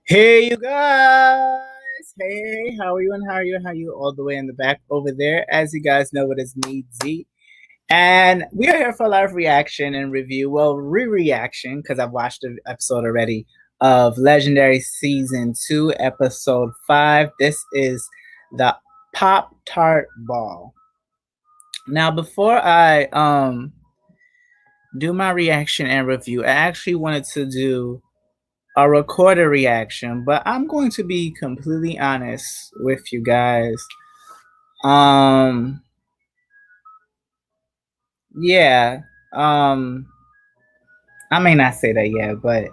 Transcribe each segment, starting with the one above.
Hey, you guys. Hey, how are you and how are you? How are you all the way in the back over there? As you guys know, it is me, Z. And we are here for a live reaction and review. Well, re-reaction, because I've watched the episode already of Legendary Season 2, Episode 5. This is the Pop Tart Ball. Now, before I do my reaction and review, I actually wanted to do a recorded reaction, but I'm going to be completely honest with you guys. Um, yeah, um, I may not say that yet, but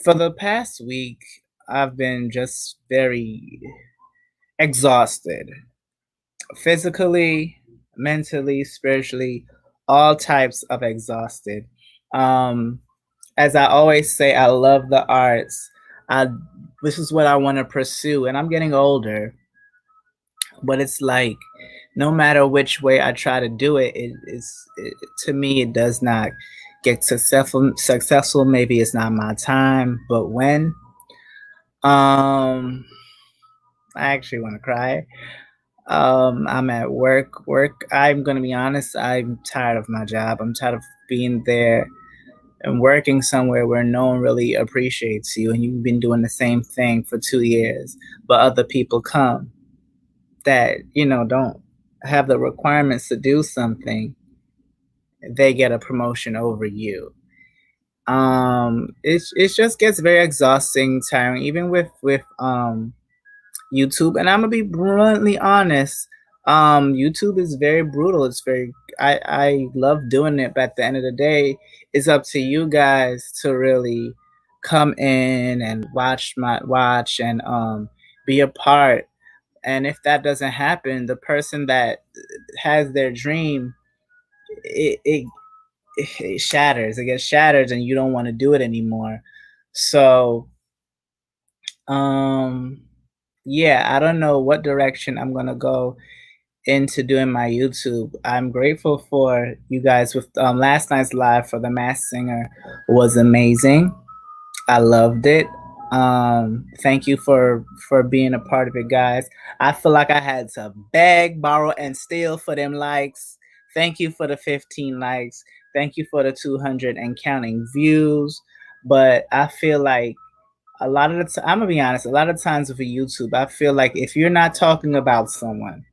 for the past week, I've been just very exhausted, physically, mentally, spiritually, all types of exhausted. Um, as I always say, I love the arts. I This is what I want to pursue, and I'm getting older. But it's like no matter which way I try to do it, to me it does not get successful. Maybe it's not my time, but when I actually want to cry. I'm at work. I'm gonna be honest, I'm tired of my job. I'm tired of being there and working somewhere where no one really appreciates you, and you've been doing the same thing for 2 years, but other people come that don't have the requirements to do something. They get a promotion over you. It just gets very exhausting, tiring, even with YouTube. And I'm gonna be bluntly honest. YouTube is very brutal. It's very I love doing it, but at the end of the day, it's up to you guys to really come in and watch and be a part. And if that doesn't happen, the person that has their dream, it it, it shatters. It gets shattered, and you don't want to do it anymore. So, um, yeah, I don't know what direction I'm gonna go into doing my YouTube. I'm grateful for you guys with last night's live for the Masked Singer was amazing. I loved it. Thank you for being a part of it, guys. I feel like I had to beg, borrow, and steal for them likes. Thank you for the 15 likes. Thank you for the 200 and counting views. But I feel like a lot of the time, I'm gonna be honest, a lot of times with YouTube, I feel like if you're not talking about someone,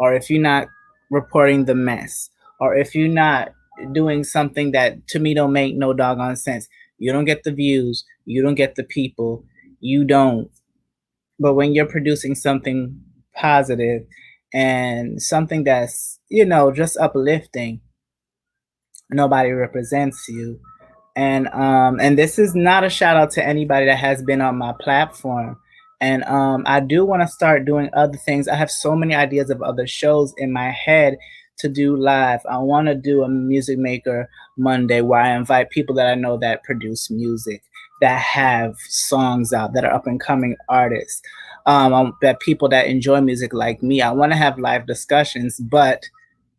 or if you're not reporting the mess, or if you're not doing something that to me don't make no doggone sense, you don't get the views, you don't get the people, you don't. But when you're producing something positive and something that's just uplifting, nobody represents you. And this is not a shout out to anybody that has been on my platform. And I do want to start doing other things. I have so many ideas of other shows in my head to do live. I want to do a Music Maker Monday where I invite people that I know that produce music, that have songs out, that are up and coming artists, that people that enjoy music like me. I want to have live discussions, but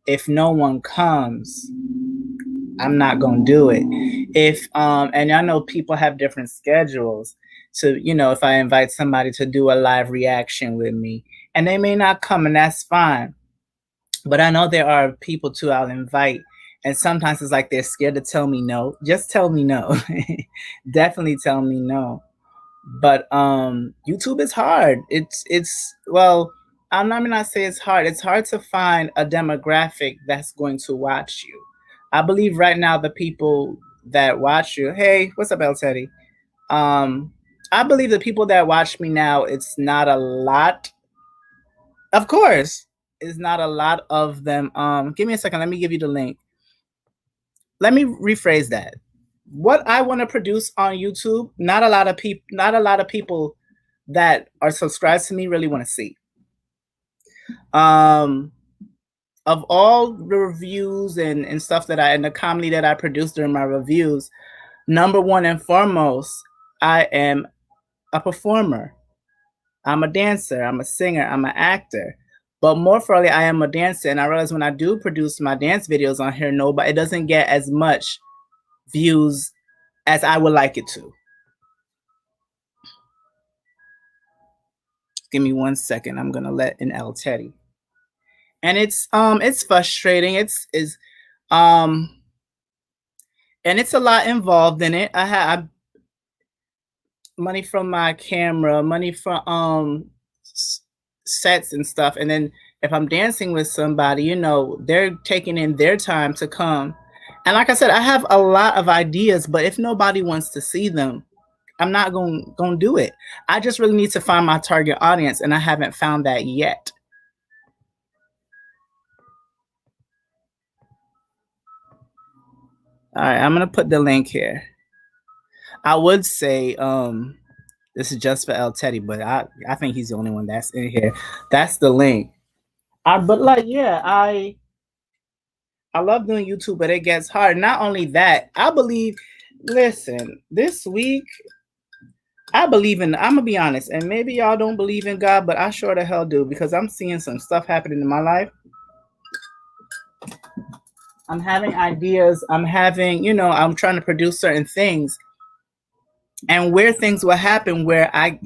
if no one comes, I'm not gonna do it. If and I know people have different schedules. So, if I invite somebody to do a live reaction with me, and they may not come, and that's fine. But I know there are people too I'll invite, and sometimes it's like they're scared to tell me no. Just tell me no. Definitely tell me no. But YouTube is hard. It's well, I'm not gonna say it's hard. It's hard to find a demographic that's going to watch you. I believe right now the people that watch you, hey, what's up, El Teddy? Um, I believe the people that watch me now, it's not a lot. Of course, it's not a lot of them. Give me a second. Let me give you the link. Let me rephrase that. What I want to produce on YouTube, not a lot of people that are subscribed to me really want to see. Um, of all the reviews and stuff and the comedy that I produce during my reviews, number one and foremost, I am a performer. I'm a dancer. I'm a singer. I'm an actor. But more fully, I am a dancer, and I realize when I do produce my dance videos on here, it doesn't get as much views as I would like it to. Give me 1 second. I'm gonna let in El Teddy. And it's frustrating. Um and it's a lot involved in it. I have money from my camera, money from sets and stuff. And then if I'm dancing with somebody, they're taking in their time to come. And like I said, I have a lot of ideas, but if nobody wants to see them, I'm not going to do it. I just really need to find my target audience, and I haven't found that yet. All right, I'm going to put the link here. I would say this is just for El Teddy, but I think he's the only one that's in here. That's the link. But like, yeah, I love doing YouTube, but it gets hard. Not only that, listen, this week, I'm gonna be honest, and maybe y'all don't believe in God, but I sure the hell do, because I'm seeing some stuff happening in my life. I'm having ideas. I'm trying to produce certain things, and where things will happen where like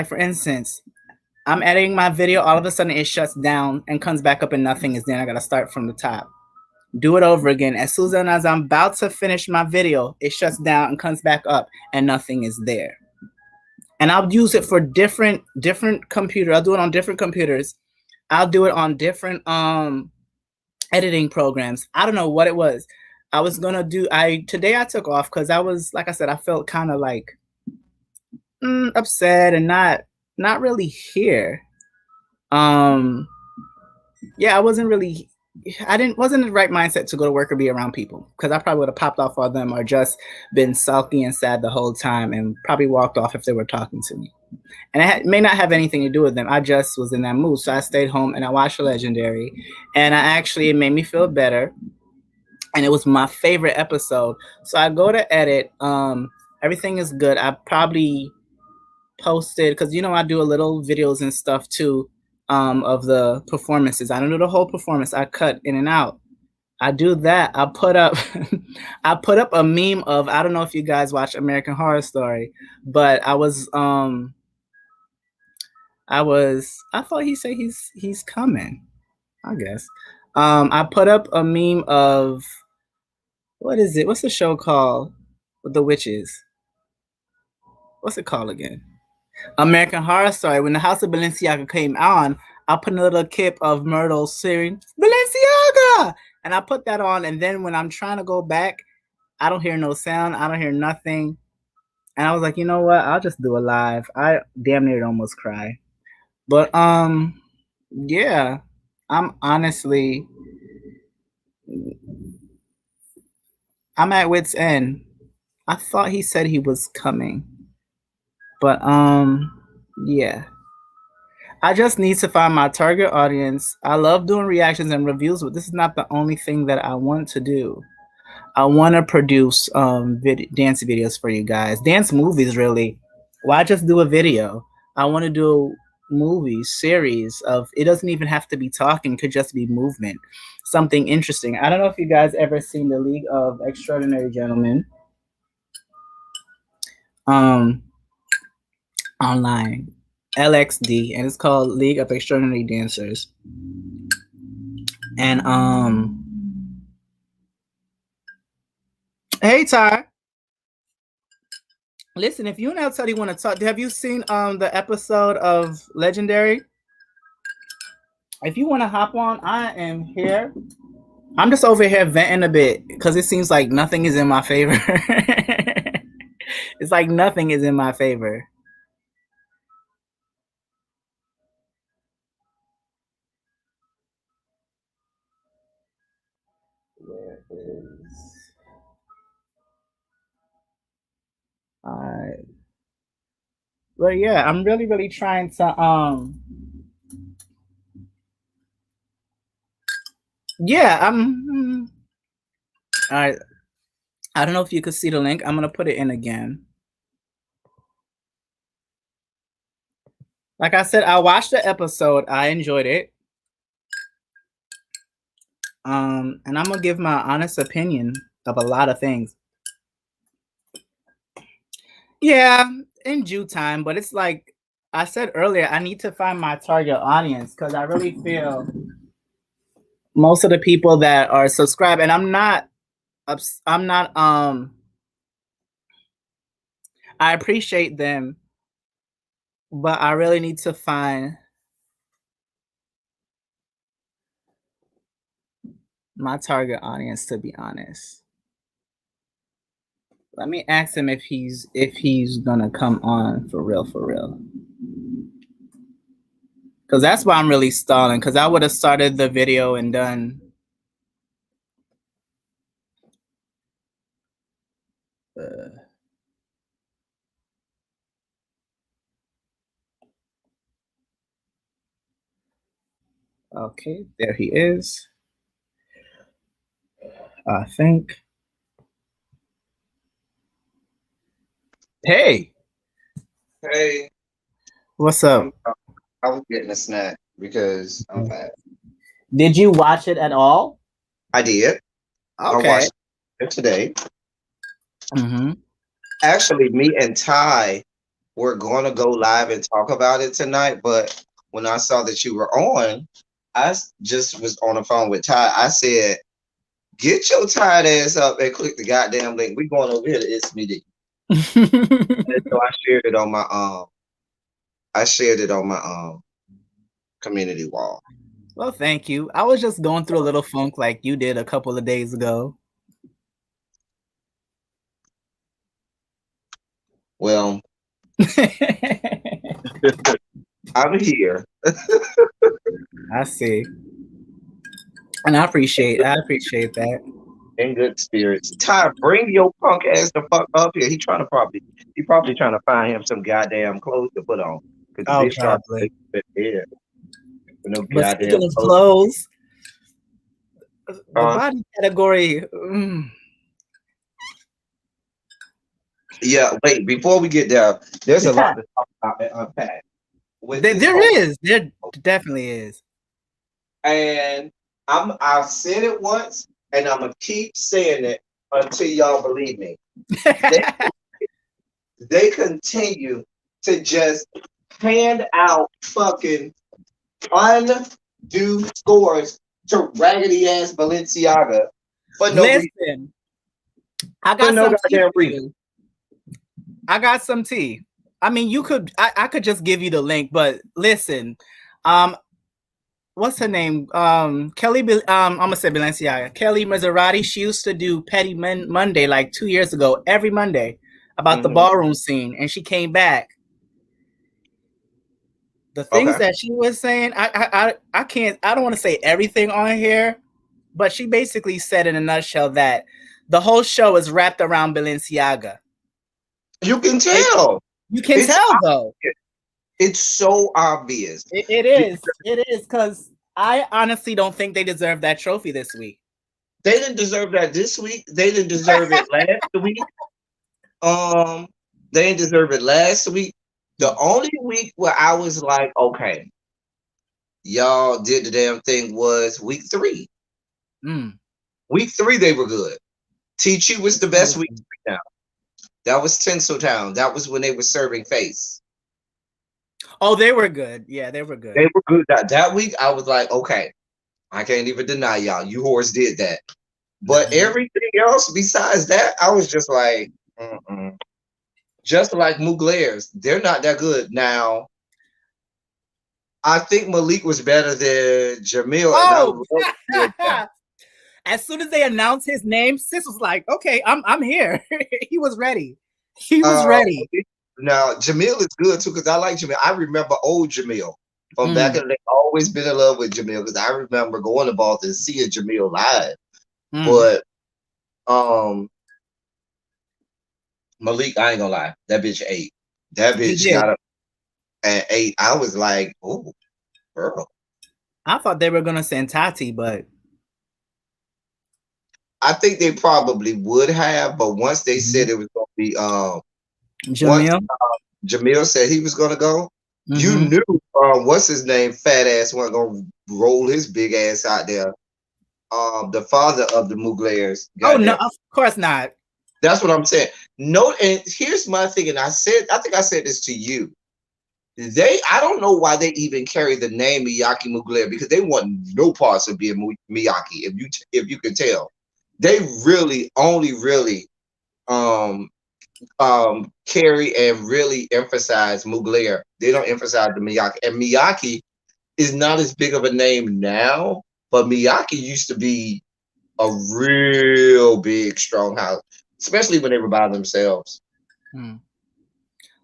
for instance, I'm editing my video, all of a sudden it shuts down and comes back up and nothing is there. I gotta start from the top. Do it over again. As soon as I'm about to finish my video, it shuts down and comes back up and nothing is there. And I'll use it for different computer. I'll do it on different computers. I'll do it on different editing programs. I don't know what it was. I was gonna do. Today I took off because I was, like I said, I felt kind of like upset and not really here. Yeah, I wasn't in the right mindset to go to work or be around people, because I probably would have popped off on them or just been sulky and sad the whole time and probably walked off if they were talking to me. And it may not have anything to do with them. I just was in that mood. So I stayed home and I watched Legendary, and it made me feel better. And it was my favorite episode. So I go to edit. Everything is good. I probably posted, because I do a little videos and stuff too, of the performances. I don't do the whole performance. I cut in and out. I do that. I put up I put up a meme of, I don't know if you guys watch American Horror Story, but I thought he said he's coming, I guess. I put up a meme of, what is it? What's the show called with the witches? What's it called again? American Horror Story. When the House of Balenciaga came on, I put a little clip of Myrtle singing Balenciaga, and I put that on. And then when I'm trying to go back, I don't hear no sound. I don't hear nothing. And I was like, you know what? I'll just do a live. I damn near almost cry. But yeah, I'm at wit's end. I thought he said he was coming. But yeah. I just need to find my target audience. I love doing reactions and reviews, but this is not the only thing that I want to do. I want to produce dance videos for you guys. Dance movies, really. Why just do a video? I want to do movies, series of, it doesn't even have to be talking, it could just be movement. Something interesting. I don't know if you guys ever seen The League of Extraordinary Gentlemen. Online. LXD, and it's called League of Extraordinary Dancers. And hey Tart. Listen, if you and El Teddy want to talk, have you seen the episode of Legendary? If you want to hop on, I am here. I'm just over here venting a bit because it seems like nothing is in my favor. It's like nothing is in my favor. Where is... Alright. Well, yeah, I'm really trying to yeah, I'm all right. I don't know if you could see the link. I'm gonna put it in again. Like I said, I watched the episode. I enjoyed it. And I'm gonna give my honest opinion of a lot of things. Yeah, in due time, but it's like I said earlier I need to find my target audience because I really feel most of the people that are subscribed, and I'm not I appreciate them, but I really need to find my target audience, to be honest. Let me ask him if he's gonna come on for real, for real. Because that's why I'm really stalling, because I would have started the video and done okay, there he is. I think. Hey, Hey, what's up? I was getting a snack because I'm fat. Did you watch it at all? I did. I Okay. watched it today. Mm-hmm. Actually, me and Ty were going to go live and talk about it tonight, but when I saw that you were on, just was on the phone with Ty. I said, "Get your tired ass up and click the goddamn link. We going over here to It's Me D." And so I shared it on my community wall. Well, thank you. I was just going through a little funk like you did a couple of days ago. Well, I'm here I see. And I appreciate that. in good spirits. Ty, bring your punk ass the fuck up here. He probably trying to find him some goddamn clothes to put on. Cause the Oh, bitch started probably. here with no But goddamn speaking of clothes. clothes, the Uh, body category, yeah, wait, before we get there, there's a lot to talk about and unpack with this whole there definitely is. and I've said it once and I'm gonna keep saying it until y'all believe me. They they continue to just hand out fucking undue scores to raggedy ass Balenciaga for no reason. Listen, I For got no some tea goddamn for reason. you. I got some tea. I mean, I could just give you the link, but listen, um, what's her name? I'm gonna say Balenciaga. Kelly Maserati. She used to do Monday like 2 years ago, every Monday, about the Mm-hmm. ballroom scene, and she came back. The things Okay. that she was saying, I can't. I don't want to say everything on here, but she basically said in a nutshell that the whole show is wrapped around Balenciaga. You can It, tell. you can It's tell though. obvious. It's so obvious. It is. It is because I honestly don't think they deserve that trophy this week. They didn't deserve that this week. They didn't deserve it last week. Um, they didn't deserve it last week. The only week where I was like, okay, y'all did the damn thing was week 3. Mm. Week 3 they were good. T2 was the best week now. That was Tinseltown. That was when they were serving face. Oh, they were good. Yeah, they were good. They were good. That week I was like, okay, I can't even deny y'all. You whores did that. But everything else besides that, I was just like, mm-mm. Just like Mugler's, they're not that good. Now, I think Malik was better than Jamil, and I Oh, love Jamil now. as soon as they announced his name, Sis was like, "Okay, I'm here." He was ready. He was ready. Now, Jamil is good too, because I like Jamil. I remember old Jamil from back Mm, in the day. Always been in love with Jamil because I remember going to Boston and seeing Jamil live. mm. But um Malik, I ain't gonna lie, that bitch ate. That He bitch did. got up and ate. I was like, oh, girl. I thought they were gonna send Tati, but I think they probably would have, but once they said it was gonna be once Jamil. Jamil said he was gonna go, you Mm-hmm. knew what's his name, fat ass wasn't gonna roll his big ass out there. The father of the Muglers, Oh no, goddamn. of course not. That's what I'm saying. No, and here's my thing, and I think I said this to you. I don't know why they even carry the name Miyake Mugler because they want no parts of being Miyake. If you can tell, they really only really um carry and really emphasize Mugler. They don't emphasize the Miyake. And Miyake is not as big of a name now, but Miyake used to be a real big strong house, especially when they were by themselves. Hmm.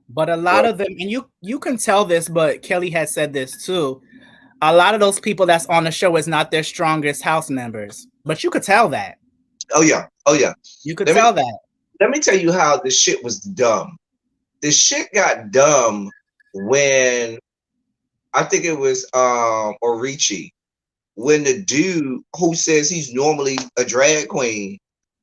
But a lot But of them, and you can tell this, but Kelly has said this too. A lot of those people that's on the show is not their strongest house members, but you could tell that. oh yeah, oh yeah. You could Let me tell that. let me tell you how this shit was dumb. The shit got dumb when I think it was Orichi, when the dude who says he's normally a drag queen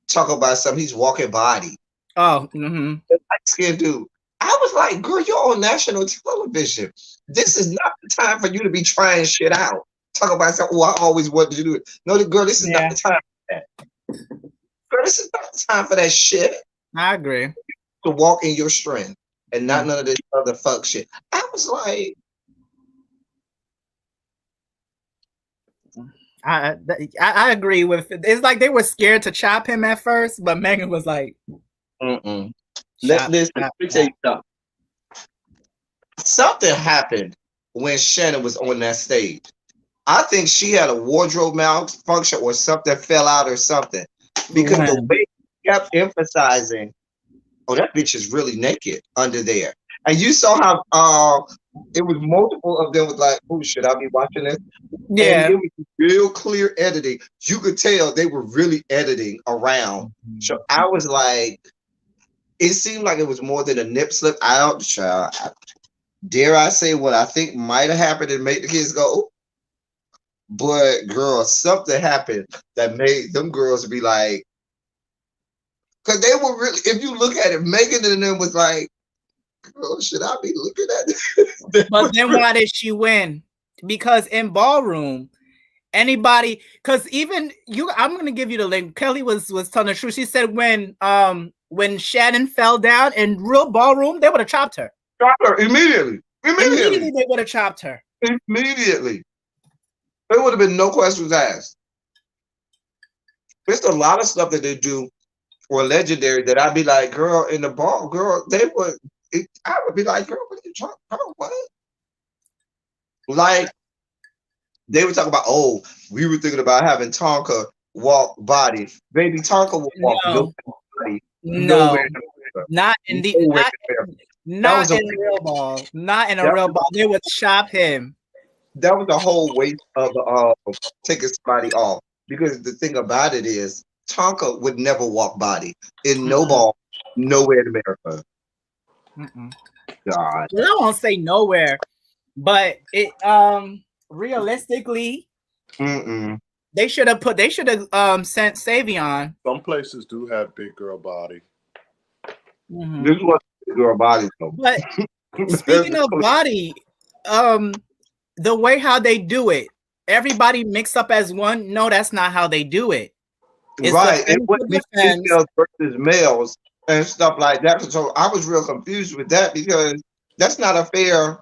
talk about something he's walking body. Oh, mm-hmm. The light skinned dude. I was like, girl, you're on national television. This is not the time for you to be trying shit out. Talk about something. Oh, I always wanted to do it. No, girl, this is not Yeah, the time for that. Girl, this is not the time for that shit. I agree. To walk in your strength and not Mm. none of this other fuck shit. I was like, I agree with it. It's like they were scared to chop him at first, but Megan was like, mm-mm. chop, Listen, let chop, me tell you chop. something. Something happened when Shannon was on that stage. I think she had a wardrobe malfunction or something fell out or something because the When? way she kept emphasizing, oh, that bitch is really naked under there. And you saw how it was multiple of them was like, oh, should I be watching this? And Yeah. it was real clear editing. You could tell they were really editing around. So I was like, it seemed like it was more than a nip slip. I don't, child. Dare I say what I think might have happened and make the kids go, but girl, something happened that made them girls be like, because they were really, if you look at it, Megan and them was like, girl, should I be looking at this? They But was then really, why did she win? Because in ballroom, anybody, because even you, I'm gonna give you the link. Kelly was telling the truth. She said when Shannon fell down in real ballroom, they would have chopped her. Drop her immediately. Immediately. Immediately they would have chopped her. Immediately. There would have been no questions asked. There's a lot of stuff that they do for legendary that I'd be like, girl, in the ball, girl, they would, I would be like, girl, what are you talking about? What? Like, they were talking about, oh, we were thinking about having Tonka walk body. Baby, Tonka will walk no No, body, nowhere no, in America. not in the Nowhere in America. That not was a in a real ball. Not in a that real was ball. They would chop him. that was the whole waste of taking somebody off. Because the thing about it is Tonka would never walk body in no Mm-mm, ball, nowhere in America. mm-mm. God. Well, I won't say nowhere, but it realistically, Mm-mm. they should have sent Savion. Some places do have big girl body. This Hmm. was girl body though. But speaking of body, um, the way how they do it, everybody mixed up as one. No, that's not how they do it. It's Right. It defense wouldn't to be defense. females versus males and stuff like that. So I was real confused with that because that's not a fair.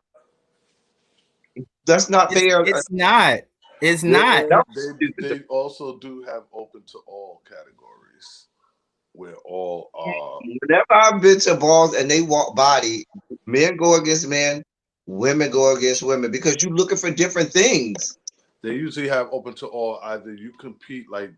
That's not fair. It's not. It's They not. all That they also do have open to all categories where all Whenever I've been to balls and they walk body, men go against men, women go against women because you're looking for different things. they usually have open to all. Either you compete like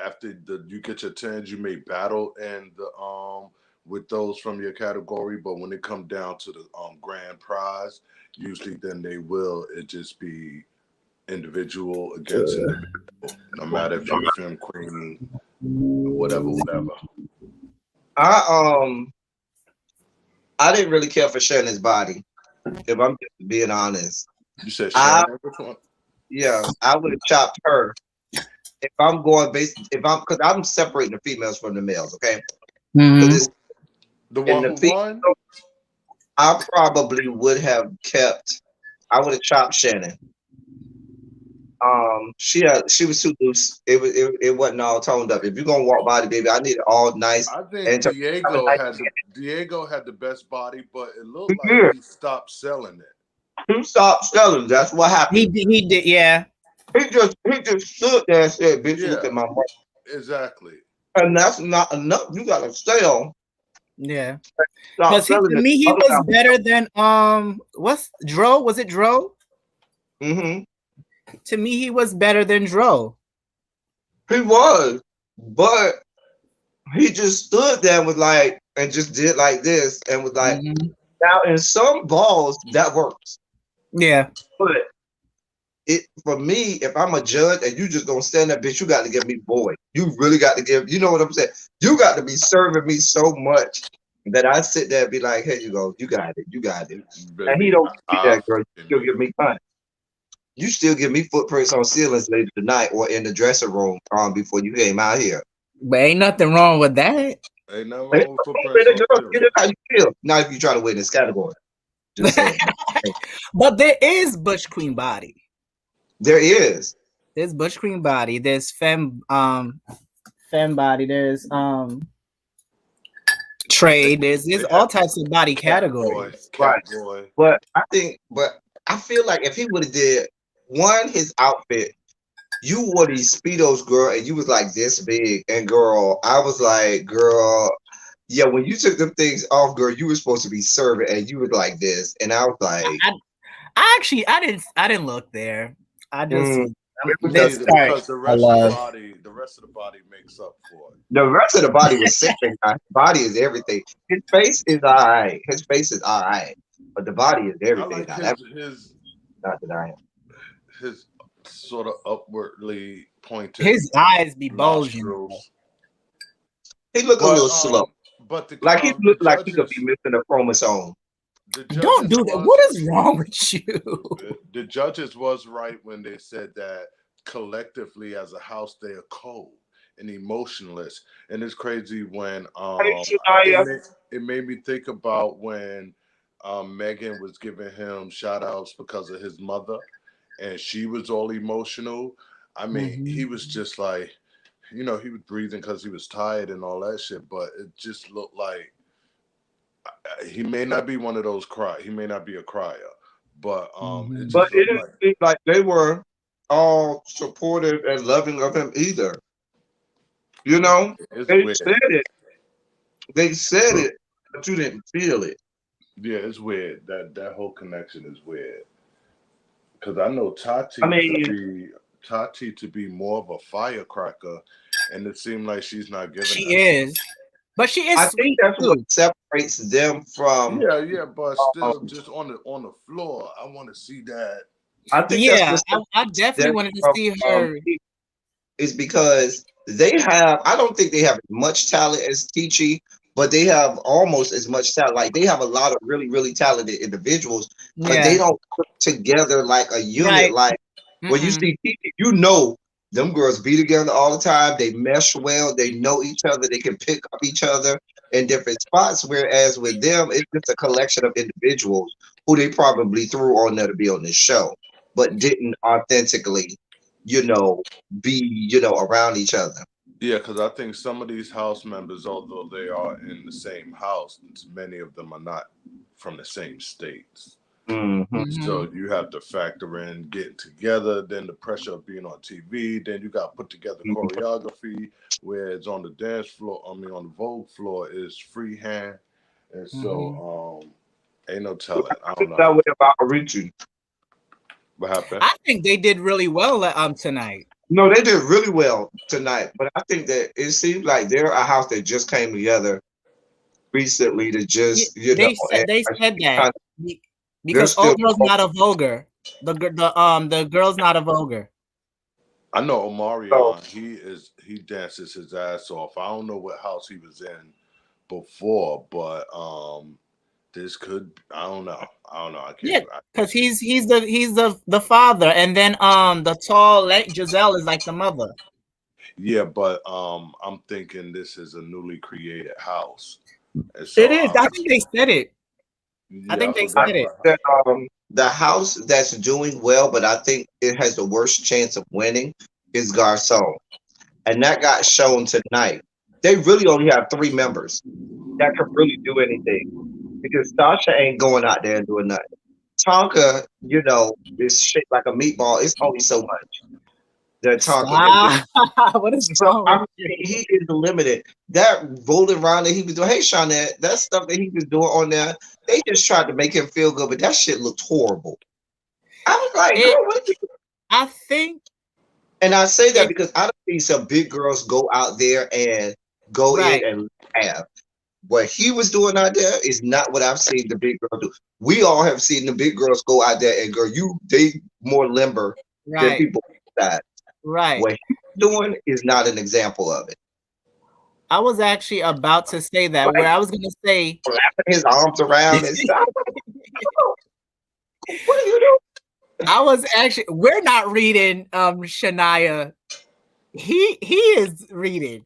after you get your tens, you may battle and the with those from your category, but when it come down to the grand prize, usually then they will it just be individual against individual, no matter if you're film queen, whatever, whatever. I I didn't really care for Shannon's body, if I'm just being honest. You said I Shannon, which one? Yeah, I would have chopped her if I'm going based if I'm because I'm separating the females from the males, okay? Because Mhm. it's The in one the who won? female, I probably would have kept. I would have chopped Shannon. She was too loose. It wasn't all toned up. If you're gonna walk body, baby, I need it all nice I think and have a nice. Diego had the best body, but it looked like Yeah, he stopped selling it. He stopped selling. That's what happened. He did, yeah. He just stood there and said, "Bitch, look Yeah, at my money." exactly. And that's not enough. You gotta sell. Yeah. Stop Because he selling to it. me he Other was album. better than what's Dro? Was it Dro? Mm-hmm. To me, he was better than Dro. He was, but he just stood there and was like, and just did like this, and was like, Mm-hmm. now in some balls that works, Yeah. but it for me, if I'm a judge and you just gonna stand there, bitch, you got to give me boy. You really got to give. You know what I'm saying? You got to be serving me so much that I sit there and be like, here you go, you got it, you got it. And he Baby, don't see I that, girl. You fucking still give do. me fun. You still give me footprints on ceilings later tonight or in the dressing room before you came out here. But ain't nothing wrong with that. Ain't nothing Hey, wrong with footprints baby on girl, get ceilings. it how you feel. Not if you try to win this category. Just saying. But there is Butch Queen body. There is. There's Butch Queen body. There's femme body. There's trade. There's They all have types of body categories. Right. cat boy. But I feel like if he would have did one, his outfit, you wore these speedos, girl, and you was like this big, and girl, I was like, girl, yeah, when you took them things off, girl, you were supposed to be serving, and you was like this, and I was like, I actually I didn't look there. I just mm, it was Me this just neither, part because I love. the rest of the body makes up for it. the rest of the body was sick. His body is everything. His face is all right. His face is all right, but the body is I everything. like Now that's his not denying. his sort of upwardly pointed His eyes be bulging. nostrils. He look a But little slow. Like he the looked like he could be missing a chromosome. Don't judges do that. What is wrong with you? the judges was right when they said that collectively as a house they are cold and emotionless. And it's crazy when Hey, Shania. it made me think about when Megan was giving him shout outs because of his mother and she was all emotional. I mean, he Mhm. was just like, he was breathing because he was tired and all that shit, but it just looked like he may not be one of those cry. He may not be a crier, but it Mhm. But just it looked didn't like seem like they were all supportive and loving of him either. You know, it's they weird. said it. They said it, but you didn't feel it. Yeah, it's weird. That whole connection is weird because I know I mean, Tati to be more of a firecracker, and it seemed like she's not giving She that. is, but she is I think sweet that's what too. separates them from. Yeah, yeah, but still, Um, just on the floor, I want to see that. I think that's Yeah, what I separates definitely them wanted to from see her. people is because they have. I don't think they have as much talent as Teachy, but they have almost as much talent. Like they have a lot of really, really talented individuals, but they Yeah, don't put together like a unit. right. Like when you Mm-mm. see Teachy, you know them girls be together all the time. They mesh well. They know each other. They can pick up each other in different spots. Whereas with them, it's just a collection of individuals who they probably threw on there to be on this show, but didn't authentically, you know, be, around each other. Yeah, because I think some of these house members, although they are in the same house, many of them are not from the same states. Hmm. Hmm. So you have to factor in getting together, then the pressure of being on TV, then you got to put together choreography, where it's on the dance floor, on the Vogue floor is freehand. And Hmm. so ain't no telling. I don't know That way about Richie. what happened. I think they did really well tonight. No, they did really well tonight, but I think that it seems like they're a house that just came together recently to Yeah, just, and they I said think that kind of, they're because still. old girl's not a vulgar. The girl's not a vulgar. I know So Omarion, he dances his ass off. I don't know what house he was in before, but this could I don't know. I don't know. Yeah, I because can't see. he's the father, and then the tall Giselle is like the mother. Yeah, but I'm thinking this is a newly created house. And It so is. I think they said it. I yeah, I think they I said forgot it. think what that the house that's doing well, but I think it has the worst chance of winning is Garcon. And that got shown tonight. They really only have three members that could really do anything because Sasha ain't going out there and doing nothing. Tonka, is shaped like a meatball. It's only so much that Tonka can do. Stop. What is So wrong with I'm you? he is limited. That rolling around that he was doing, hey Shawnette, that stuff that he was doing on there, they just tried to make him feel good, but that shit looked horrible. I was like, It, girl, what you I think and I say that it, because I don't see some big girls go out there and go in right, and have. What he was doing out there is not what I've seen the big girls do. We all have seen the big girls go out there and go, they more limber than right, people that. right. What he's doing is not an example of it. I was actually about to say that, where Like I was going to say, flapping his arms around and stuff. What are you doing? I was actually, we're not reading Shania. He is reading.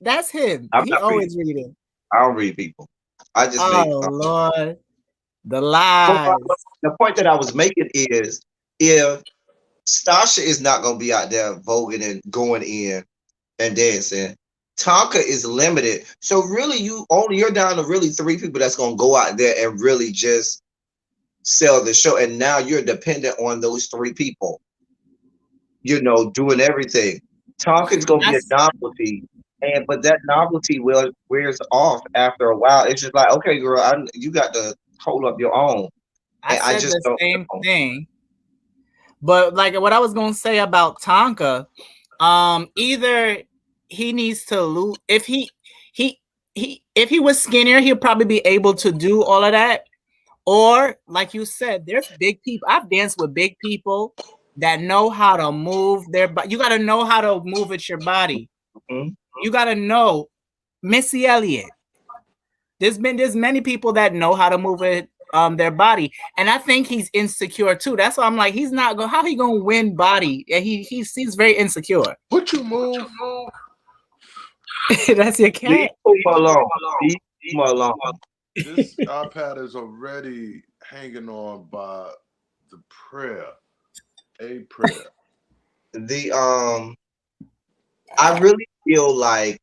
That's him. I'm He not reading. always reading. I don't read people. I just Oh make. Lord, the Well, lies. the point that I was making is if Stasha is not going to be out there voguing and going in and dancing, Tonka is limited. So really, you're down to really three people that's going to go out there and really just sell the show, and now you're dependent on those three people. Doing everything. Tonka's going to be a That's novelty, but that novelty wears off after a while. It's just like, okay, girl, you got to hold up your own, I and I said just the don't same know. thing. But like what I was gonna say about Tonka, either he needs to lose he if he was skinnier, he'll probably be able to do all of that. Or like you said, there's big people. I've danced with big people that know how to move their body. You gotta know how to move with your body. Mhm. You gotta know Missy Elliott. There's many people that know how to move it their body, and I think he's insecure too. That's why I'm like, he's not going. How he gonna win body? And he seems very insecure. What you move? That's your Leave cat. Puma alone. Leave Puma alone. This iPad is already hanging on by the prayer, a prayer. The I really feel like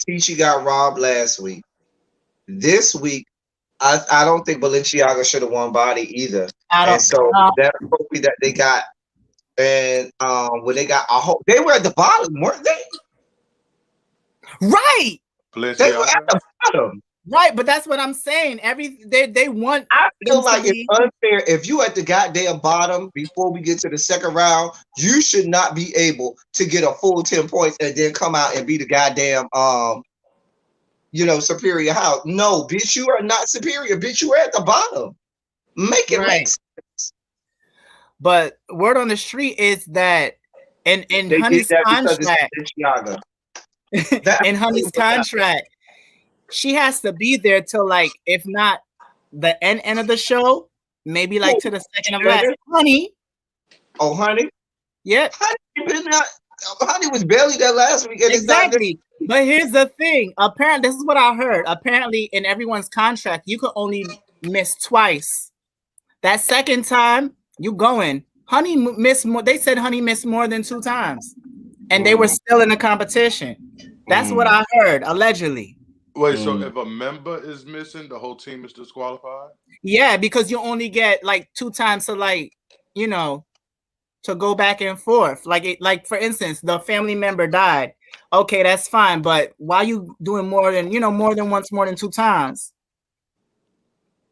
Tisha got robbed last week. This week, I don't think Balenciaga should have won body either. I And don't. so that trophy that they got, and when they got they were at the bottom, weren't they? Right, They were at Balenciaga. the bottom. right. But that's what I'm saying. They want I them feel to like it's be unfair if you at the goddamn bottom before we get to the second round. You should not be able to get a full 10 points and then come out and be the goddamn superior house. No, bitch, you are not superior. Bitch, you are at the bottom. Make it make right. sense. But word on the street is that in They did Honey's that because contract, it's Balenciaga. That in Honey's contract, she has to be there till like, if not the end of the show, maybe like to the second of last. Honey, Oh, honey, yep, honey was barely there last week, and it's not. exactly. But here's the thing. Apparently, this is what I heard. Apparently, in everyone's contract, you could only miss twice. That second time, you going. Honey missed more. They said Honey missed more than 2 times, and they were still in the competition. That's what I heard, allegedly. Wait, so if a member is missing, the whole team is disqualified? Yeah, because you only get like 2 times to to go back and forth. Like for instance, the family member died. Okay, that's fine, but why you doing more than once, more than 2 times?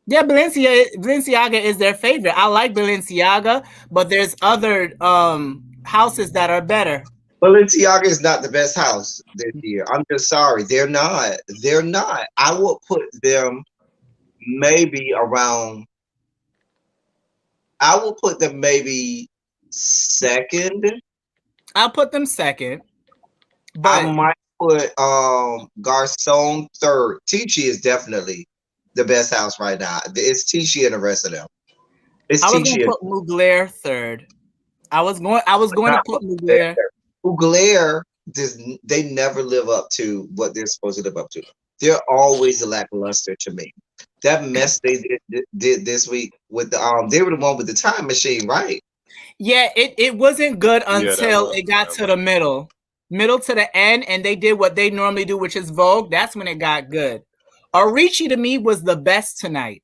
Yeah, Balenciaga is their favorite. I like Balenciaga, but there's other houses that are better. Balenciaga is not the best house this year. I'm just sorry. They're not. They're not. I would put them maybe around. I will put them maybe second. I'll put them second. I But might put Garcon third. Tichi is definitely the best house right now. It's Tichi and the rest of them. It's I was gonna Tichi and put Mugler third. I was going to not put Mugler. Mugler. They never live up to what they're supposed to live up to. They're always lackluster to me. That mess they did this week with the they were the one with the time machine, right? Yeah, it wasn't good until was- it got to the middle to the end, and they did what they normally do, which is Vogue. That's when it got good. Arichi to me was the best tonight.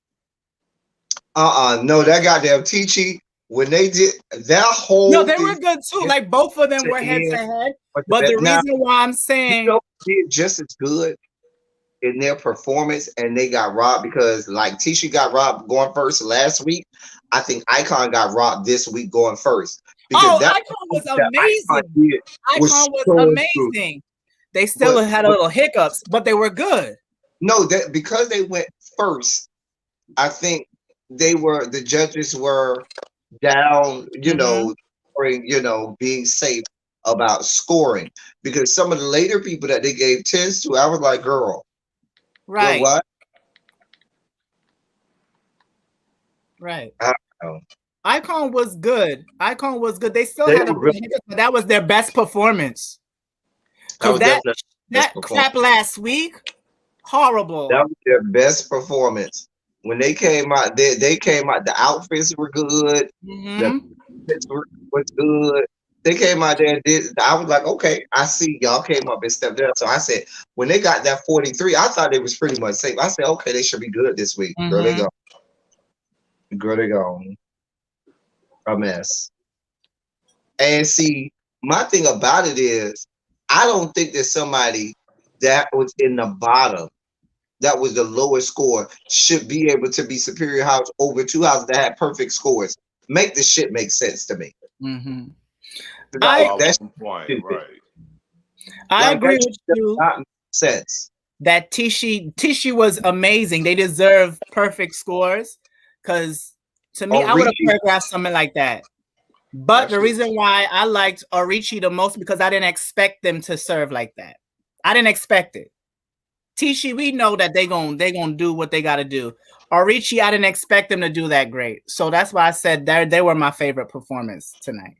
No, that goddamn Teachy, when they did that No, whole they thing were good too. Like both of them to were head to end, head. But but the now reason why I'm you saying, know who did just as good in their performance, and they got robbed because like Tisha got robbed going first last week. I think Icon got robbed this week going first because oh, that Icon was that Icon amazing. did was Icon was so good. amazing. They still But had a little hiccups, but they were good. no, that because they went first, I think the judges were down, Mm-hmm. being safe about scoring because some of the later people that they gave tens to, I was like, girl, Right, what? right. I don't know. Icon was good. Icon was good. They still They had a were bit of really, hiccups, but that was their best performance. that Cause was definitely the best that performance. crap last week, That horrible. was their best performance. When they came out, they came out. The outfits were good. The Mm-hmm. outfits was good. They came out there and did. I was like, okay, I see y'all came up and stepped up. So I said, when they got that 43, I thought it was pretty much safe. I said, okay, they should be good this week. Girl, they Mm-hmm. go. Girl, they go. A mess. And see, my thing about it is, I don't think that somebody that was in the bottom, that was the lowest score, should be able to be superior house over two houses that had perfect scores. Make the shit make sense to me. Mm-hmm. I Like At that's one point, stupid. right? I Like agree that with shit does you not make sense. that Tishi was amazing. They deserve perfect scores. Cause to me, Or I would have reaching, choreographed something like that. But the Especially reason why I liked Orichi the most because I didn't expect them to serve like that. I didn't expect it. Tishi, we know that they gonna do what they gotta do. Orichi, I didn't expect them to do that great. So that's why I said they were my favorite performance tonight.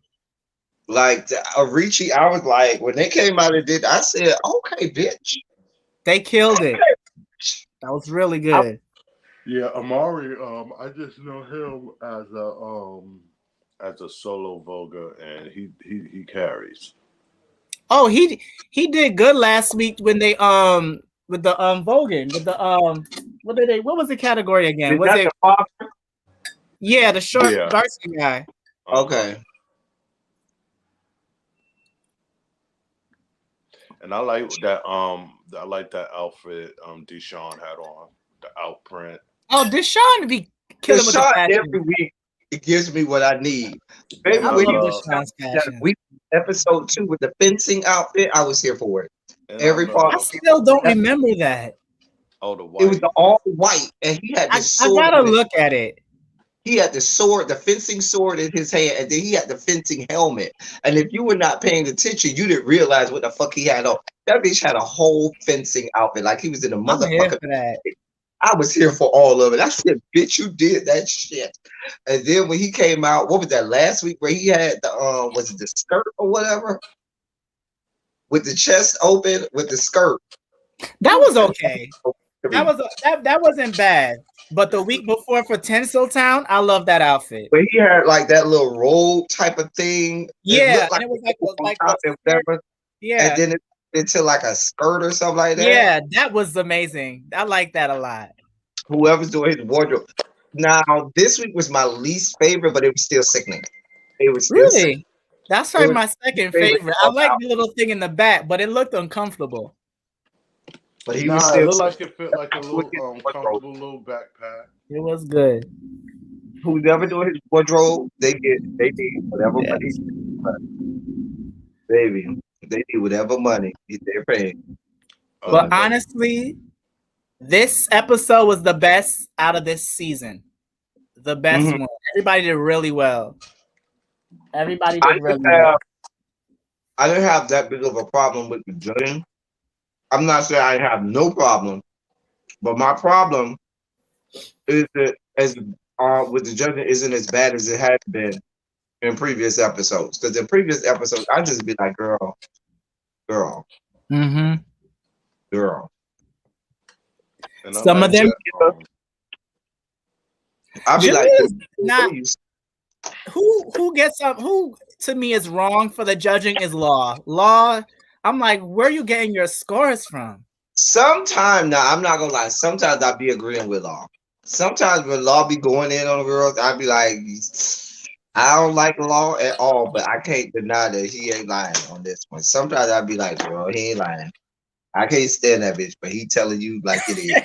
like a reaching, I was like, when they came out and did, I said, okay, bitch. They killed it. Okay. That was really I, good. yeah, Amari. I just know him as a solo voga, and he carries. Oh, he did good last week when they with the Vogan with the what was the category again? is Was that it the father? yeah, the short Yeah. dark skin guy. Uh-huh. Okay. And I like that. I like that outfit. Deshaun had on the outprint. Oh, Deshaun be The killing with the shot every fashion. week, it gives me what I need. Baby, And I I when love you love Deshaun's that fashion. week episode 2 with the fencing outfit, I was here for it. and I Every part I love still don't that remember that. oh the it was white. the all white, and he had this I sword gotta in his look at it. he had the sword, the fencing sword in his hand, and then he had the fencing helmet. And if you were not paying attention, you didn't realize what the fuck he had on. That bitch had a whole fencing outfit, like he was in a I'm here motherfucker. for that. I was here for all of it. I said, bitch, you did that shit. And then when he came out, what was that last week where he had the was it the skirt or whatever? With the chest open with the skirt. That was And okay. That was that wasn't bad. But the week before for Tinseltown, I love that outfit. but he had like that little robe type of thing. It Yeah, looked like and it was a robe on like a top and skirt. whatever. And Yeah, then it into like a skirt or something like that. yeah, that was amazing. I like that a lot. Whoever's doing his wardrobe. Now, this week was my least favorite, but it was still sickening. It was still sickening. Really, that's It probably was my my least second favorite favorite. I club like out, the little thing in the back, but it looked uncomfortable. but he was Nah, it still looked sickening. like it fit like a With little his wardrobe. comfortable little backpack. It was good. Who's ever doing his wardrobe, they need whatever money, Yes. baby. They need whatever money they're paying. But But But honestly, this episode was the best out of this season. The best mhm. one. Everybody did really well. Everybody I did didn't really have well. I didn't have that big of a problem with the judging. I'm not saying I have no problem, but my problem is that as with the judging isn't as bad as it has been in previous episodes. Because in previous episodes, I just be like, girl, Mm-hmm. girl. and I Some of like them, that. I'll be Jimmy like, is what not. are you? Who gets up? Who to me is wrong for the judging is Law. Law. I'm like, where are you getting your scores from? Sometime now, I'm not gonna lie. Sometimes I'll be agreeing with all. sometimes when Law be going in on the girls, I be like, I don't like Law at all, but I can't deny that he ain't lying on this one. Sometimes I be like, bro, he ain't lying. I can't stand that bitch, but he telling you like it is.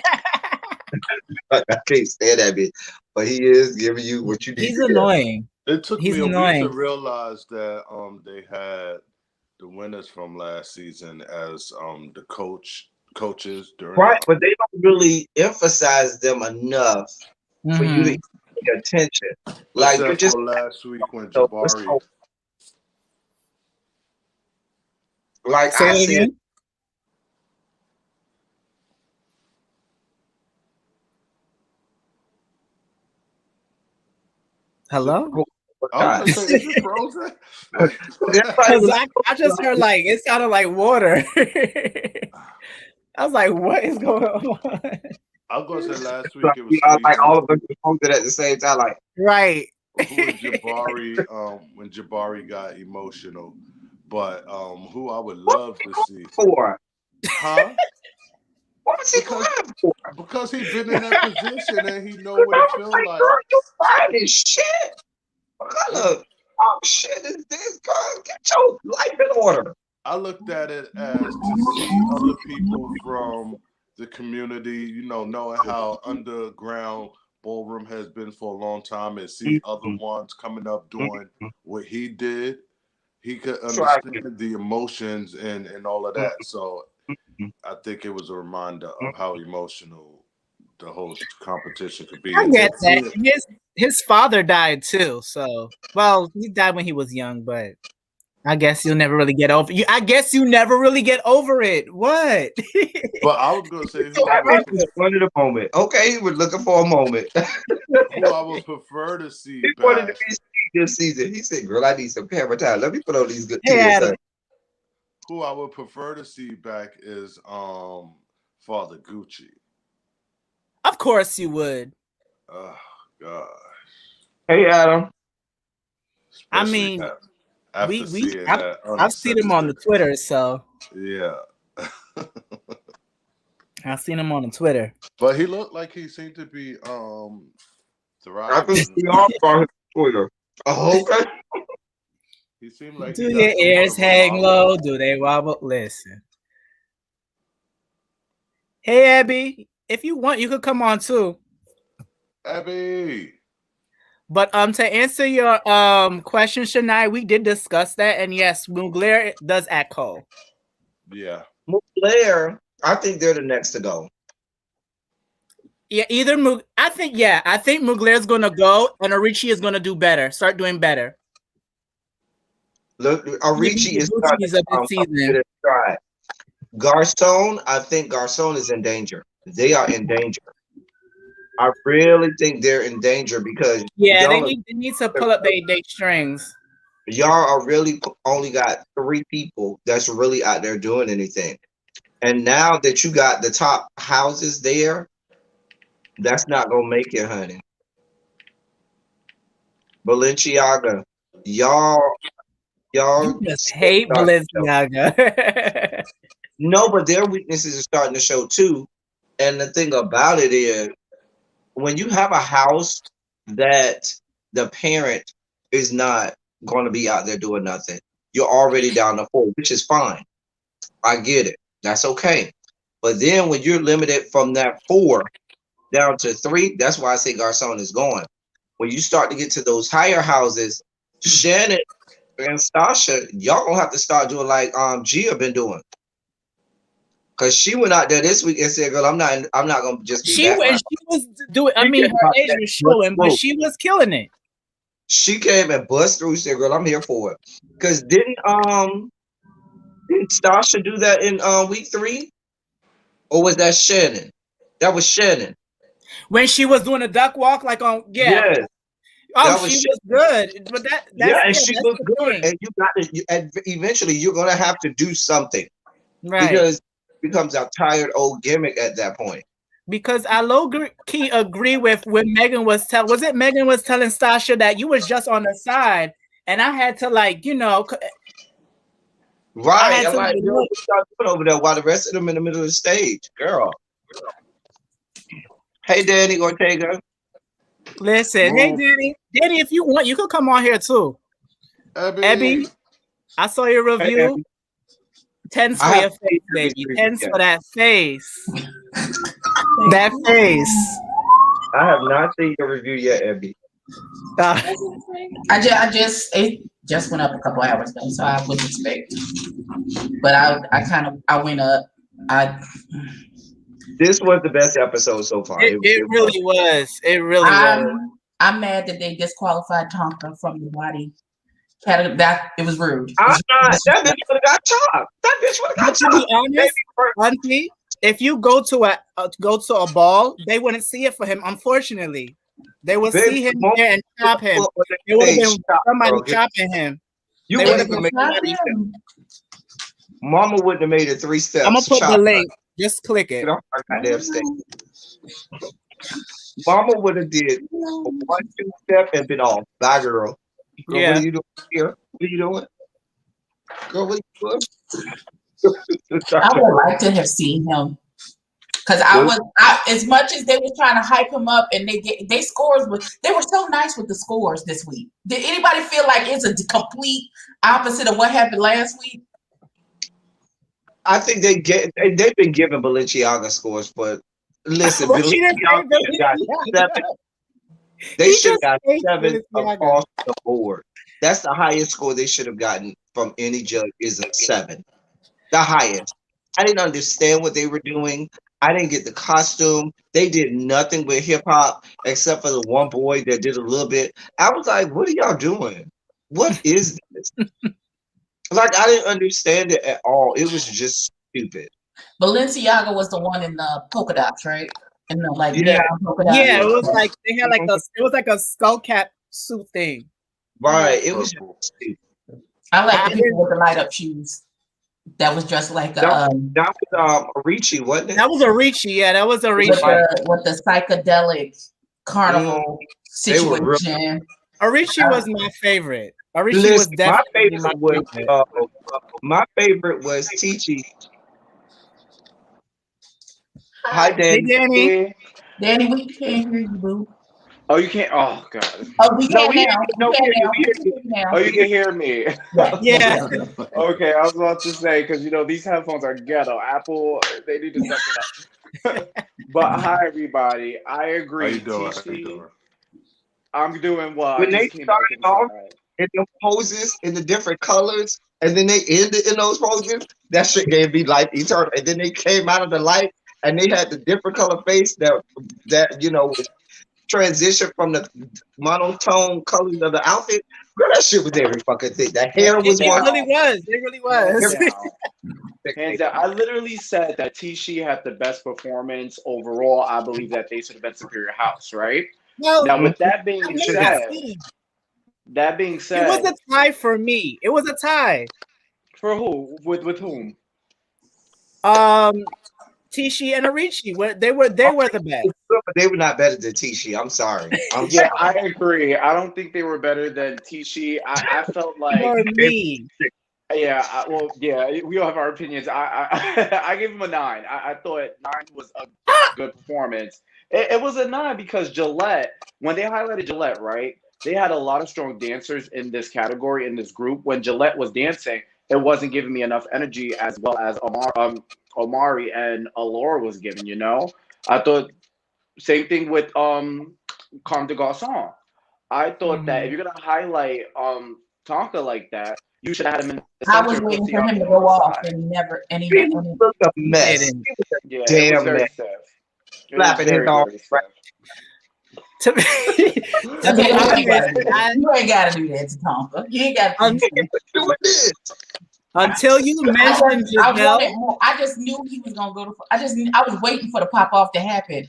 I can't stand that bitch, but he is giving you what you need He's to hear. annoying. It took He's me a week to annoying. realize that they had the winners from last season as the coaches during Right, that. but they don't really emphasize them enough for you to Hmm. pay attention. Like you're Except just for last week when so what's Jabari. so- like Say I it said, again. Hello? I was gonna say, is it frozen? everybody Because was I just heard like it sounded like water. I was like, what is going on? I was gonna say last week like, it was like season all of us were posted at the same time. Like Right. when Jabari got emotional. But who I would what love was he to see, crying for? huh? What was he Because crying for? because he been in that position and he know what I it was feel like, like. girl, you crying and shit. What kind It, of shit is this, girl? Get your life in order. I looked at it as to see other people from the community, knowing how underground ballroom has been for a long time, and see other ones coming up doing what he did. He could That's right. understand the emotions and all of that. So I think it was a reminder of how emotional the whole competition could be. I And then get that. seeing, His father died too. So, well, he died when he was young, but I guess you'll never really get over. I guess you never really get over it. What? but I was gonna say So who I that would man just wanted a moment. Okay, he was looking for a moment. who I would prefer to see He wanted to back. be seen this season. He said, "Girl, I need some camera time. Let me put on these good Hey, tears, Adam. son." Who I would prefer to see back is Father Gucci. Of course you would. Oh God. Hey, Adam. I Especially mean, after we seeing that I've seen him on the uncensored. Twitter, so Yeah. I've seen him on the Twitter. But he looked like he seemed to be I think thriving. we all saw his Twitter. Oh, okay. He seemed like Do he got your somewhat ears of a hang following. low? Do they wobble? Listen. Hey, Abby, if you want, you could come on too. Abby. But to answer your question, Shania, we did discuss that, and yes, Mugler does act cold. Yeah. Blair, I think they're the next to go. Yeah, I think Mugler's gonna go, and Arichi is gonna do better, start doing better. Look, Maybe Arichi the is starting Gucci's to of this come season. to the stride. Garcon, I think Garcon is in danger. They are in danger. I really think they're in danger because Yeah, they need to pull up their strings. y'all are really only got 3 people that's really out there doing anything. And now that you got the top houses there, that's not gonna make it, honey. Balenciaga, y'all, You y'all just still hate start to show. Balenciaga. No, but their weaknesses are starting to show too. And the thing about it is, when you have a house that the parent is not going to be out there doing nothing, you're already down to 4, which is fine. I get it. That's okay. But then when you're limited from that 4 down to 3, that's why I say Garcon is going. When you start to get to those higher houses, Shannon and Stasha, y'all gonna have to start doing like Gia been doing. Cause she went out there this week and said, "Girl, I'm not gonna just be She background." was doing. I She mean, came her out age there was and bust showing, but through. she was killing it. She came and bust through. Said, "Girl, I'm here for it." Cause didn't Stasha do that in week 3, or was that Shannon? That was Shannon. When she was doing a duck walk, like on Yes, oh, that was she Shannon. was good. But Yeah, and she that's looked the good. thing, And you got to. And eventually, you're gonna have to do something right? because it becomes a tired old gimmick at that point. Because I low key agree with when Megan was was it Megan was telling Stasha that you was just on the side, and I had to I Right. had I'm to like, girl, what y'all doing over there while the rest of them in the middle of the stage, girl? Hey, Danny Ortega. Listen, hey Danny, if you want, you could come on here too. Ebby, I saw your review. Hey, Tens for your face, baby. Tens for that face. That face. I have not seen your review yet, Abby. It just went up a couple hours ago, so I wouldn't expect. But I went up. This was the best episode so far. It really was. It really was. I'm mad that they disqualified Tonka from the body category. That it was rude. I'm not. That bitch would have got chopped. That bitch would have got chopped. To be honest, Auntie, if you go to a ball, they wouldn't see it for him. Unfortunately, they would see him there and chop him. It would have been somebody chopping him. You would have made Mama wouldn't have made it 3 steps. I'm gonna put the link. Just click it. Goddamn state. Mama would have did 1-2 step and been off. Bye, girl. Yeah. What are you doing here? What are you doing? Girl, what are you doing? I would like to have seen him. Because as much as they were trying to hype him up and they scores, they were so nice with the scores this week. Did anybody feel like it's a complete opposite of what happened last week? I think they've been giving Balenciaga scores, but listen, Balenciaga got 7. They should have got 7 across the board. That's the highest score they should have gotten from any judge is a 7. The highest. I didn't understand what they were doing. I didn't get the costume. They did nothing with hip hop except for the one boy that did a little bit. I was like, what are y'all doing? What is this? Like, I didn't understand it at all. It was just stupid. Balenciaga was the one in the polka dots, right? And the neon polka dots. Yeah, it was like they had a skull cap suit thing. Right. It was just stupid. I like the people with the light up shoes. That was just like that was Arichi, wasn't it? That was Arichi, yeah, that was Arichi. With the psychedelic carnival situation. Arichi was my favorite. Arichi was definitely my favorite was Tichi. Hi, Danny. Hey, Danny. Danny, we can't hear you, boo. Oh, you can't. Oh, God. Oh, we can now. Oh, you can hear me. Yeah. Okay, I was about to say, because, these headphones are ghetto. Apple, they need to step it up. But hi, everybody. I agree. How you doing? I'm doing well. When they started off in the poses in the different colors, and then they ended in those poses, that shit gave me life eternal. And then they came out of the light, and they had the different color face that transition from the monotone colors of the outfit. Girl, that shit was every fucking thing. That hair was one. It really was. Hands down. I literally said that Tishi had the best performance overall. I believe that they should have been Superior House, right? Well, now, with that being said, it was a tie for me. It was a tie. For who? With whom? Tishi and Arichi. They were the best. But they were not better than Tishi. I'm sorry. Yeah, I agree. I don't think they were better than Tishi. I felt like for me. Yeah, we all have our opinions. I gave him a 9. I thought 9 was a good performance. It was a 9 because Gillette, when they highlighted Gillette, right? They had a lot of strong dancers in this category, in this group. When Gillette was dancing, it wasn't giving me enough energy as well as Omari and Allure was giving, I thought same thing with Comme des Garçons. I thought that if you're gonna highlight Tonka like that, you should have had him in the center. I was waiting for him to go off and never He looked a mess. Yeah, damn mess. Slapping his arm. To be honest, you ain't gotta do that to Tonka. You ain't got to do it. Until you mentioned Giselle, I just knew he was gonna go to. I was waiting for the pop off to happen,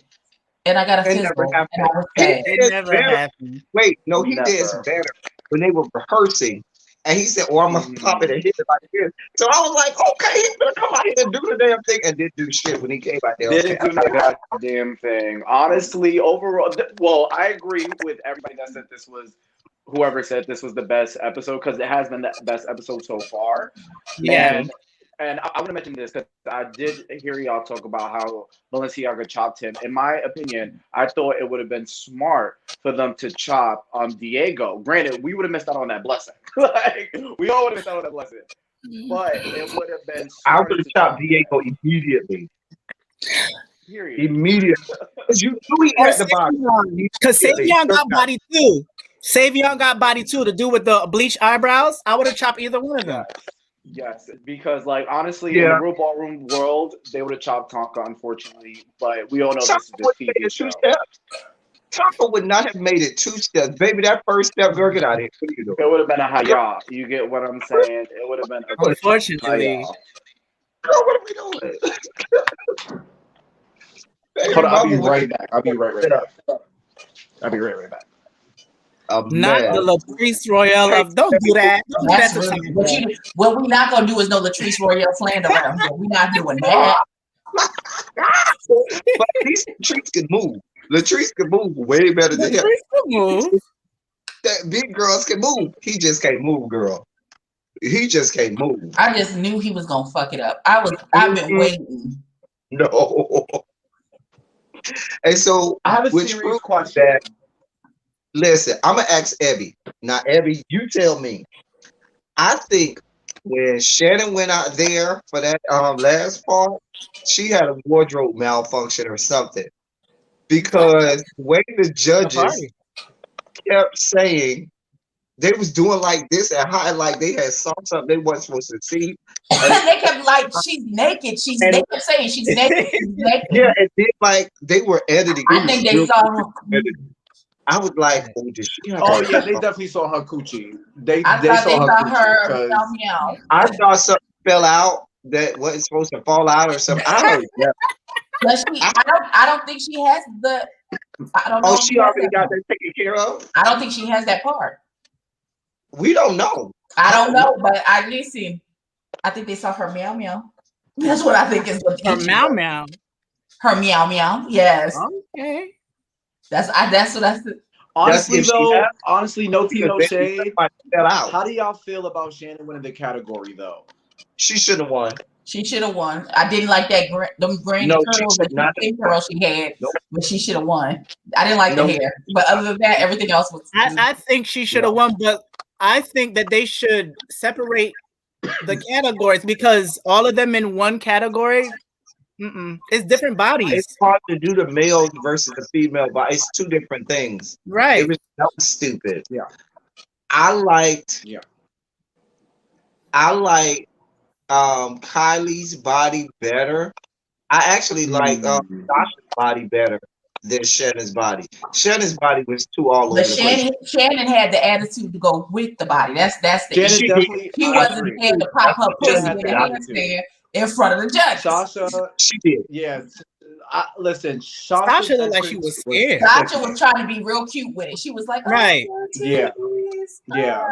and I got a fizzle, and I was sad. It never happened. Wait, no, he did better when they were rehearsing, and he said, "Oh, I'm gonna pop it and hit it like this." So I was like, "Okay, he's gonna come out here and do the damn thing," and didn't do shit when he came out there. Didn't do the goddamn thing. Honestly, overall, well, I agree with everybody that said this was. Whoever said this was the best episode, because it has been the best episode so far. Yeah. And and I want to mention this because I did hear y'all talk about how Balenciaga chopped him. In my opinion, I thought it would have been smart for them to chop Diego. Granted, we would have missed out on that blessing. Like, we all would have missed out on that blessing. But it would have been I smart would have to chopped chop Diego immediately. period. Immediately. Because you knew he Or had the body. because Savion got body too. Savion got body too to do with the bleach eyebrows. I would have chopped either one of them. Yes, because like honestly, in the real ballroom world, they would have chopped Tonka, unfortunately. But we all know this is the TV show. Tonka would not have made it 2 steps. Baby, that first step, girl, get out of here. What are you doing? It would have been a hi-ya. You get what I'm saying? It would have been a quick Unfortunately. Girl, what are we doing? Baby, Hold on, I'll be mama, right back. I'll be right back. I'll be right back. Not the Latrice Royale of don't do that. Don't do That's that to really what we're not gonna do is no Latrice Royale slander around here. We're not doing that. But at least Latrice can move. Latrice can move way better than him. Latrice can move. That big girls can move. He just can't move, girl. He just can't move. I just knew he was gonna fuck it up. I've been waiting. No. And so I have a which serious proves question. that. Listen, I'm gonna ask Evie. Now, Evie, you tell me. I think when Shannon went out there for that last part, she had a wardrobe malfunction or something. Because the way the judges kept saying they was doing like this and high, like they had saw something they wasn't supposed to see. They kept like, she's naked. They kept saying she's naked. She's naked. Yeah, and then like they were editing. I think they saw her. I was like, oh, did she have Oh yeah, they definitely saw her coochie. They thought they saw saw her her. coochie. Meow. I thought something fell out that wasn't supposed to fall out or something. I heard that. I don't think she has the. I don't know. Oh, she already got that taken care of? I don't think she has that part. We don't know. I don't know, but I listen. I think they saw her meow meow. That's what I think is what Her meow meow. Her meow meow. Yes. Okay. That's what I said. Honestly, though, no tea, no shade. Out. How do y'all feel about Shannon winning the category, though? She should have won. She should have won. I didn't like that them granny curls, that pink curl she had, but she should have won. I didn't like the hair, but other than that, everything else was. I think she should have won, but I think that they should separate the categories because all of them in one category. It's different bodies. It's hard to do the male versus the female, but it's 2 different things. Right. That was stupid. Yeah. I liked Kylie's body better. I actually like Sasha's body better than Shannon's body. Shannon's body was too all over the place. Shannon had the attitude to go with the body. That's the he wasn't there to pop up pussy in the handstand in front of the judge. Sasha, she did. Yes. Listen, Sasha looked like she was scared. Sasha was trying to be real cute with it. She was like, right. Yeah.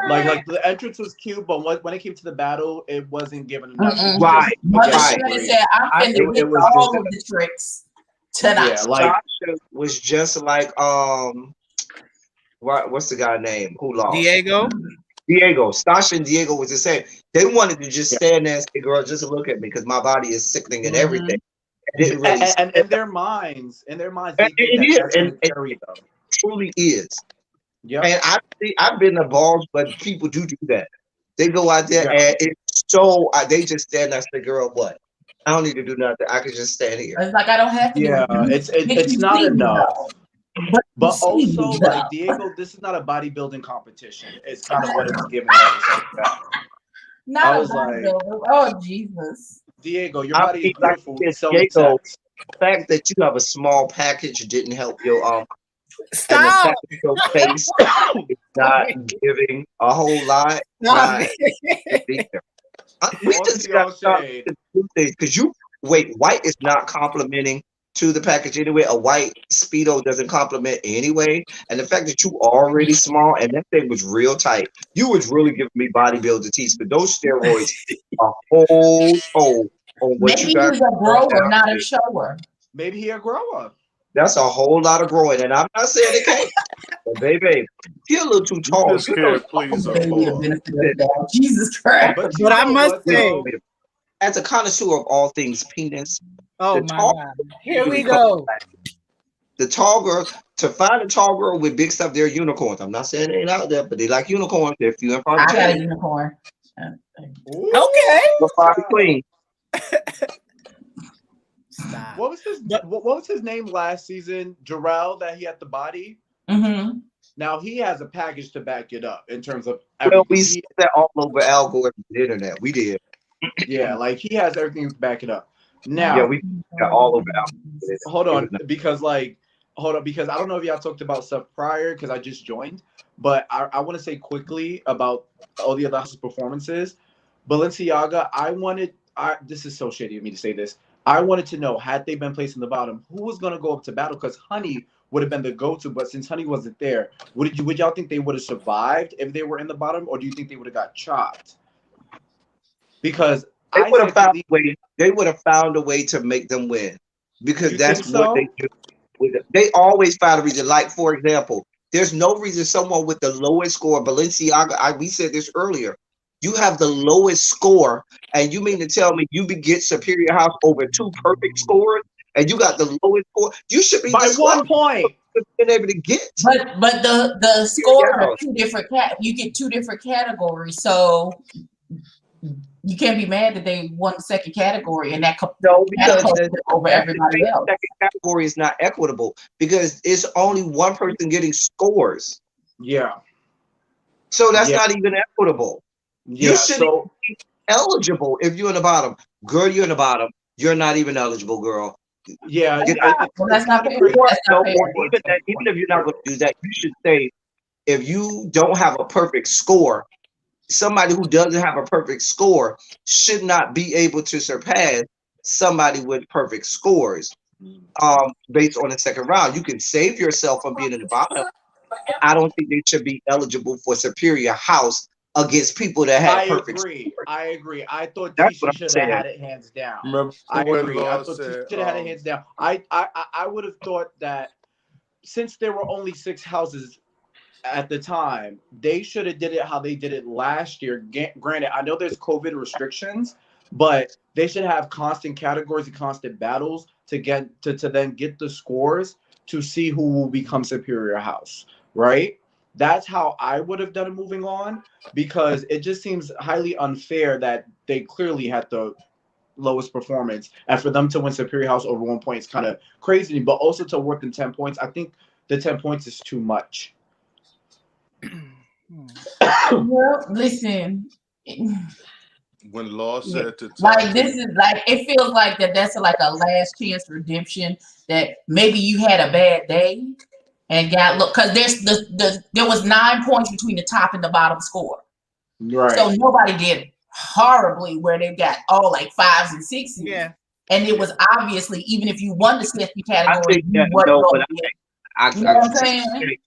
Like the entrance was cute, but when it came to the battle, it wasn't given enough. Right. Shannon said, I'm finna hit all of the tricks tonight. Yeah, like Sasha was just like what's the guy name who lost? Diego. Sasha and Diego was the same. They wanted to just stand there and say, girl, just look at me because my body is sickening and everything. Really and in their minds, they think that truly is. Yeah. And I've been to balls, but people do that. They go out there and it's so they just stand there and say, girl, what? I don't need to do nothing. I can just stand here. It's like I don't have to. Yeah, it's not enough. But also, like Diego, this is not a bodybuilding competition. It's kind of what it was given. I was like, oh Jesus, Diego, your body is beautiful. Diego, the fact that you have a small package didn't help your Stop. And your face is not giving a whole lot. Right. We just got to do things because white is not complimenting to the package anyway. A white Speedo doesn't compliment anyway. And the fact that you already small and that thing was real tight, you was really giving me bodybuilder teeth. But those steroids are whole on what maybe you got. Maybe he's a grower, not a shower. Maybe he a grower. That's a whole lot of growing, and I'm not saying it can't. But baby, you're a little too tall. Please, Jesus Christ! But I must say, as a connoisseur of all things penis, Oh the my tall God. Here we usually come go. back. The tall girl, to find a tall girl with big stuff, they're unicorns. I'm not saying they ain't out there, but they like unicorns. They're few and far I got a between. unicorn. Okay. But far between. Stop. What was his name last season? Jarrell, that he had the body. Mm-hmm. Now he has a package to back it up in terms of Well, we everything. saw that all over Al Gore's internet. We did. Yeah, like he has everything to back it up. Yeah, Now, we got all over Al Gore. hold on, because I don't know if y'all talked about stuff prior because I just joined, but I want to say quickly about all the other houses' performances. Balenciaga, this is so shady of me to say this. I wanted to know, had they been placed in the bottom, who was gonna go up to battle? Because Honey would have been the go-to, but since Honey wasn't there, would y'all think they would have survived if they were in the bottom, or do you think they would have got chopped? Because They I would have said to found the, a way. They would have found a way to make them win, because you that's think what they so? do. They always find a reason. Like, for example, there's no reason someone with the lowest score, Balenciaga. We said this earlier. You have the lowest score, and you mean to tell me you get Superior House over 2 perfect scores, and you got the lowest score? You should be By 1 point. been able to get. But the scores Superior are House. two different you get 2 different categories, so you can't be mad that they won the second category and that No, because over everybody else. second category is not equitable because it's only one person getting scores. Yeah. So that's Yeah. not even equitable. Yeah. You should be eligible if you're in the bottom. Girl, you're in the bottom. You're not even eligible, girl. Yeah. Well, that's not fair. Or, That's not fair. even if you're not going to do that, you should say, if you don't have a perfect score, somebody who doesn't have a perfect score should not be able to surpass somebody with perfect scores based on the second round. You can save yourself from being in the bottom. I don't think they should be eligible for Superior House against people that had perfect scores. I agree. I thought That's Tisha what I'm should have saying. had it hands down. Remember I when agree. I Law thought said, Tisha should have had it hands down. I would have thought that since there were only 6 houses at the time, they should have did it how they did it last year. Granted, I know there's COVID restrictions, but they should have constant categories and constant battles to get to then get the scores to see who will become Superior House, right? That's how I would have done it moving on, because it just seems highly unfair that they clearly had the lowest performance, and for them to win Superior House over 1 point is kind of crazy. But also to work in 10 points, I think the 10 points is too much. Well, listen. when Law said to Like, this is like, it feels like that's like a last chance redemption, that maybe you had a bad day and got look, because there was 9 points between the top and the bottom score. Right. So nobody did horribly where they got all like 5s and 6s. Yeah. And it was obviously, even if you won the second category, I think you that, wasn't no, going but to get. I You know what I'm saying?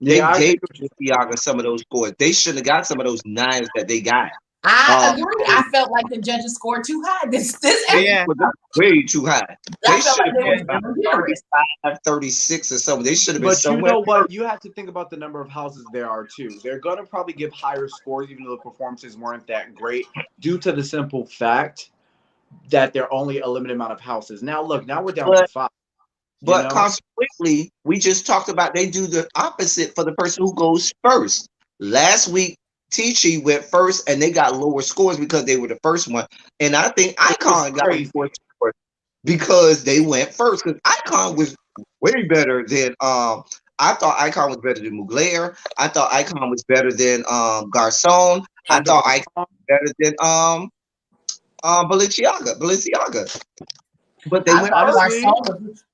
They Yeah, I gave agree. Balenciaga some of those scores. They should have got some of those 9s that they got. I agree. I felt like the judges scored too high. This Yeah. Was way too high. They I felt should like have they been was about generous. 35, 36 or something. They should have been But you somewhere. know what? You have to think about the number of houses there are too. They're gonna probably give higher scores, even though the performances weren't that great, due to the simple fact that there are only a limited amount of houses. Now look, now we're down to 5. But consequently, we just talked about they do the opposite for the person who goes first. Last week, Tichi went first, and they got lower scores because they were the first one. And I think Icon got lower scores because they went first. Because Icon was way better than I thought Icon was better than Mugler. I thought Icon was better than Garcon. I thought Icon was better than Balenciaga. But they went honestly,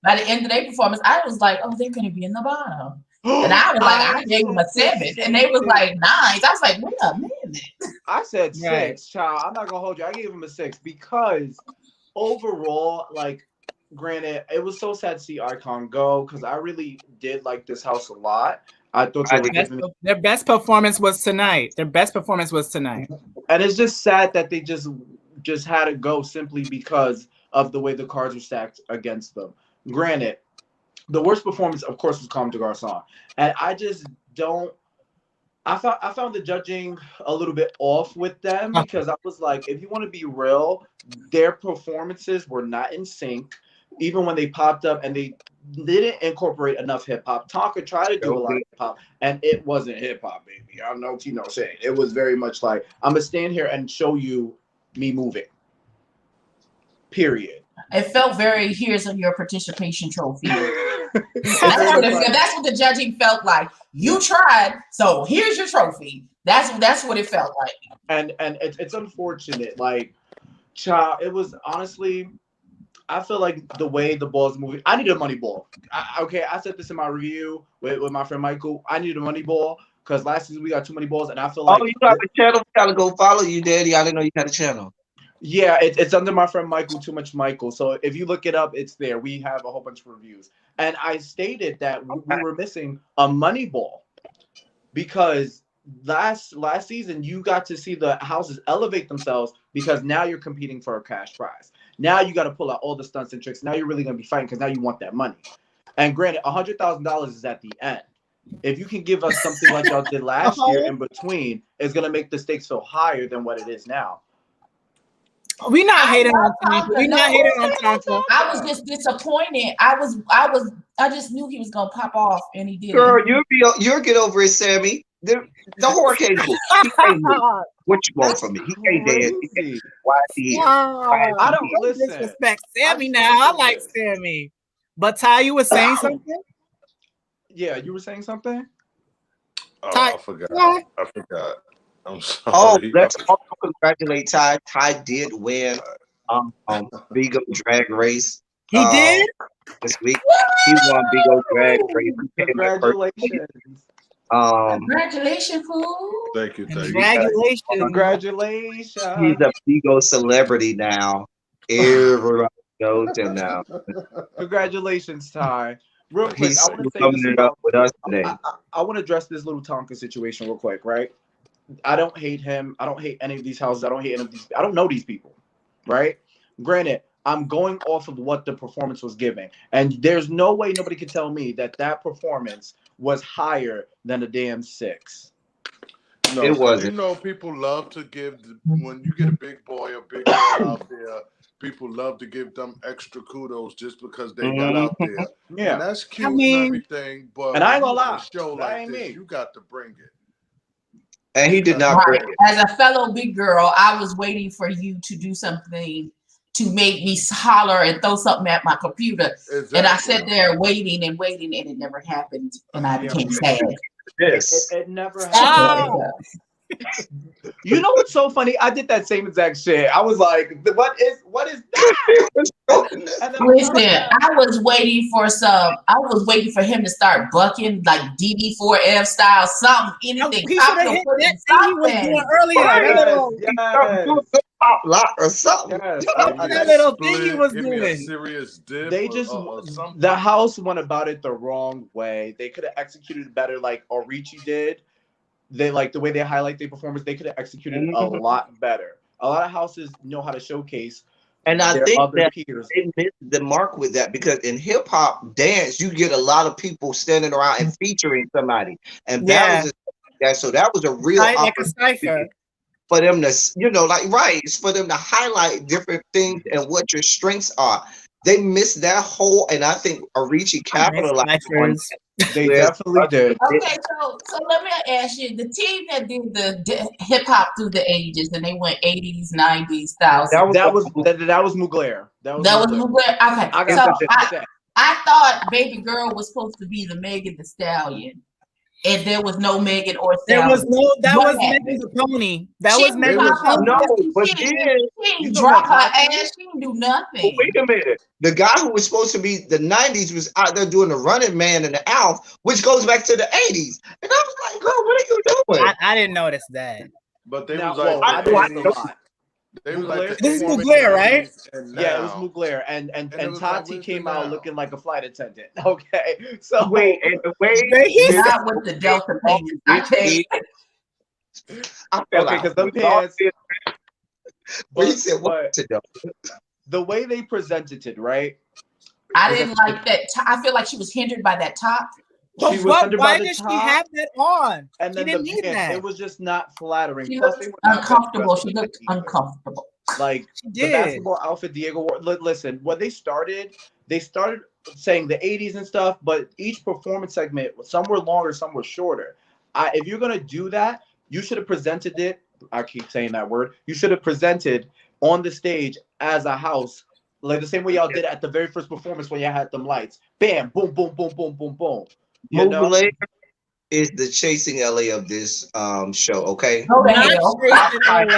by the end of their performance, I was like, oh, they're gonna be in the bottom. And I was like, I gave them a 7. And they was like 9s. I was like, wait a minute. I said 6, Right. child. I'm not gonna hold you. I gave him a 6 because overall, like, granted, it was so sad to see Icon go because I really did like this house a lot. I thought they were giving Their best performance was tonight. Their best performance was tonight. and it's just sad that they just had to go simply because of the way the cards were stacked against them. Granted, the worst performance, of course, was Comme des Garçons, and I just don't. I found the judging a little bit off with them because I was like, if you want to be real, their performances were not in sync. Even when they popped up and they didn't incorporate enough hip hop. Tonka tried to do a lot of hip hop, and it wasn't hip hop, baby. I know Tino saying it was very much like I'm gonna stand here and show you me moving. Period. It felt very, here's your participation trophy. That's what the judging felt like. You tried, so here's your trophy. That's what it felt like. And it's unfortunate. Like, child, it was honestly, I feel like the way the ball's moving, I need a money ball. I said this in my review with my friend Michael. I need a money ball because last season we got too many balls, and I feel like you got a channel. We gotta go follow you, Daddy. I didn't know you had a channel. Yeah, it's under my friend Michael, Too Much Michael. So if you look it up, it's there. We have a whole bunch of reviews. And I stated that we were missing a money ball because last season you got to see the houses elevate themselves because now you're competing for a cash prize. Now you got to pull out all the stunts and tricks. Now you're really going to be fighting because now you want that money. And granted, $100,000 is at the end. If you can give us something like y'all did last year in between, it's going to make the stakes feel higher than what it is now. We not hating on Tonka. We not hating on Tonka. I was just disappointed. I just knew he was gonna pop off, and he didn't. Girl, you'll get over it, Sammy. The hurricane move. He can't move. What you want from me? He can't dance. He can't. Why is he here? I don't listen. Disrespect Sammy now. I like Sammy. But Ty, you were saying something? Yeah, you were saying something? Oh, Ty, I forgot. yeah. I forgot. I'm sorry. Oh, let's also congratulate Ty. Ty did win Bigo Drag Race. He did? This week. He won Bigo Drag Race. Congratulations. Congratulations, fool. Thank you. Congratulations. Congratulations. He's a Bigo celebrity now. Everybody knows him now. Congratulations, Ty. Real quick, He's I want to say coming this it up with us today. I want to address this little Tonka situation real quick, right? I don't hate him. I don't hate any of these houses. I don't hate any of these. I don't know these people, right? Granted, I'm going off of what the performance was giving, and there's no way nobody could tell me that performance was higher than a damn 6. No, it wasn't. You know, people love to give when you get a big boy or big girl out there. People love to give them extra kudos just because they got out there. Yeah, and that's cute and everything. But and I ain't gonna lie, a show like this, you got to bring it. And he did not bring it. As a fellow big girl, I was waiting for you to do something to make me holler and throw something at my computer. Exactly. And I sat there waiting, and it never happened. And I became sad. It never happened. You know what's so funny? I did that same exact shit. I was like, what is that? Listen, I was waiting for him to start bucking like DD4F style, something, anything. He should have hit that thing he was doing earlier. Pop lock or something. Yes. That little thing he was doing. Serious dip. They just the house went about it the wrong way. They could have executed better, like Orichi did. They like the way they highlight their performance. They could have executed a lot better. A lot of houses know how to showcase. And I think that peers. they missed the mark with that because in hip hop dance, you get a lot of people standing around and featuring somebody, and that was a real opportunity for them to, it's for them to highlight different things and what your strengths are. They missed that whole, and I think Orichi capitalized on it. They definitely did. Okay, so let me ask you: the team that did the hip hop through the ages, and they went 80s, 90s, 1000s. That was Mugler. That was Mugler. Okay, I thought Baby Girl was supposed to be the Megan Thee Stallion. And there was no Megan or Stallion. That was Megan the Pony. That was Megan the Pony. No, but she didn't drop her ass. She didn't do nothing. Wait a minute. The guy who was supposed to be the 90s was out there doing the Running Man and the Alf, which goes back to the 80s. And I was like, girl, what are you doing? I didn't notice that. But they was like, I watched a lot. This is Mugler, right? Yeah, it was Mugler, and Tati came out looking like a flight attendant. Okay, so wait, not with the Delta pants. I feel because the pants. But the way they presented it, right? I didn't like that. I feel like she was hindered by that top. But She was under by why the did she top, have that on? and She then didn't the need pants. that. It was just not flattering. She Plus, looked they were not best uncomfortable. dressed She women looked either. uncomfortable. Like She the did. basketball outfit Diego wore. Listen, when they started saying the 80s and stuff, but each performance segment, some were longer, some were shorter. If you're gonna do that, you should have presented it. I keep saying that word. You should have presented on the stage as a house, like the same way y'all did at the very first performance when y'all had them lights. Bam, boom, boom, boom, boom, boom, boom. You know? Mugler is the chasing LA of this show, okay? Go to Not hell. chasing But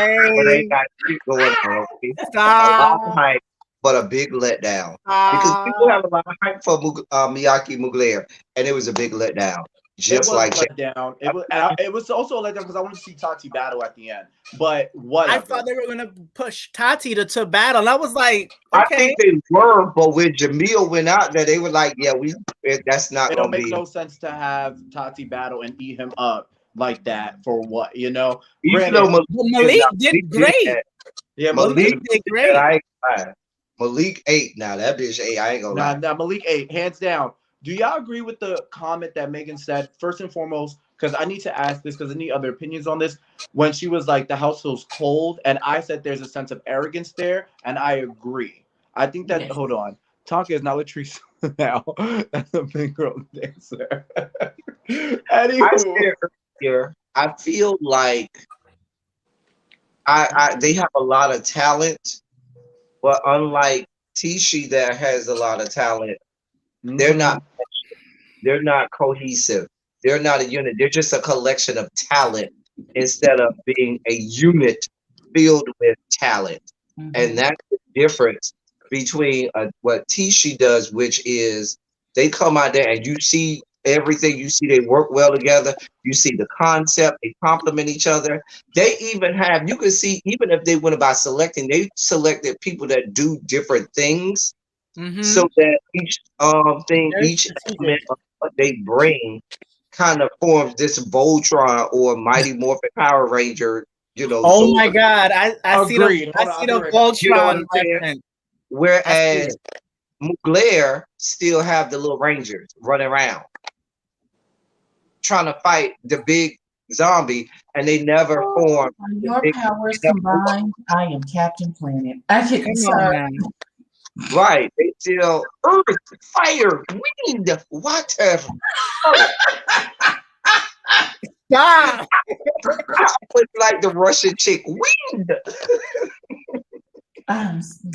they LA. got shit going on, okay? A lot of Stop. hype, but a big letdown. Because people Stop. have a lot of hype for Miyake Mugler, and it was a big letdown. It Just was like a letdown. It was also a letdown because I wanted to see Tati battle at the end. But I whatever. thought they were gonna push Tati to battle. And I was like, I okay. think they were, but when Jamil went out there, they were like, "Yeah, that's not It gonna don't make be." no sense to have Tati battle and eat him up like that for what, you know? Even though Granted, Malik did great. that. yeah, Malik Malik did did great. that, I ain't gonna lie. Malik ate. Now that bitch ate. I ain't gonna lie. Nah, Malik 8, hands down. Do y'all agree with the comment that Megan said? First and foremost, because I need to ask this because I need other opinions on this. When she was like, the house feels cold, and I said there's a sense of arrogance there, and I agree. I think that, Yes. hold on. Tonka is not Latrice now. That's a big girl dancer. I Anywho. said earlier, I feel like they have a lot of talent, but unlike Tishi that has a lot of talent, they're not cohesive. They're not a unit. They're just a collection of talent instead of being a unit filled with talent. Mhm. And that's the difference between what Tishi does, which is they come out there and you see everything. You see they work well together. You see the concept. They complement each other. They even have, you can see, even if they went about selecting, they selected people that do different things so that each thing, Very each strategic. element of what they bring kind of forms this Voltron or Mighty Morphin Power Ranger, you know. Oh So, my God, I see Agreed. the Hold on, I'll be right back. Voltron you know what I'm saying? reference. I see Whereas it. Mugler still have the little Rangers running around trying to fight the big zombie, and they never form. When the your big- powers they never form. combined, I am Captain Planet. I get Come on, sorry. man. Right? They still earth, fire, wind, water. Stop. I was like the Russian chick, wind.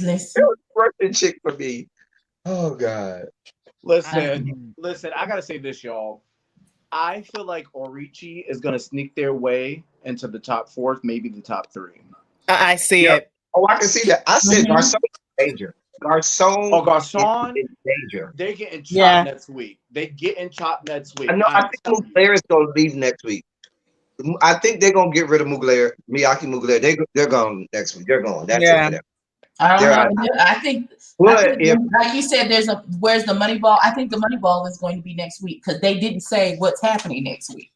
Listen. Russian chick for me. Oh God. Listen, I gotta say this, y'all. I feel like Orichi is gonna sneak their way into the top 4, maybe the top 3. I see Yeah. it. Oh, I can see that. I said Mhm. Garcon in danger. Garcon. Oh, Garcon, is in danger. they getting chopped Yeah. next week. They getting chopped next week. I know. I think Mugler is gonna leave next week. I think they're gonna get rid of Mugler, Miyake Mugler. They're going next week. They're going. That's it for them. I They're don't know. I think But if like you said, where's the money ball? I think the money ball is going to be next week because they didn't say what's happening next week.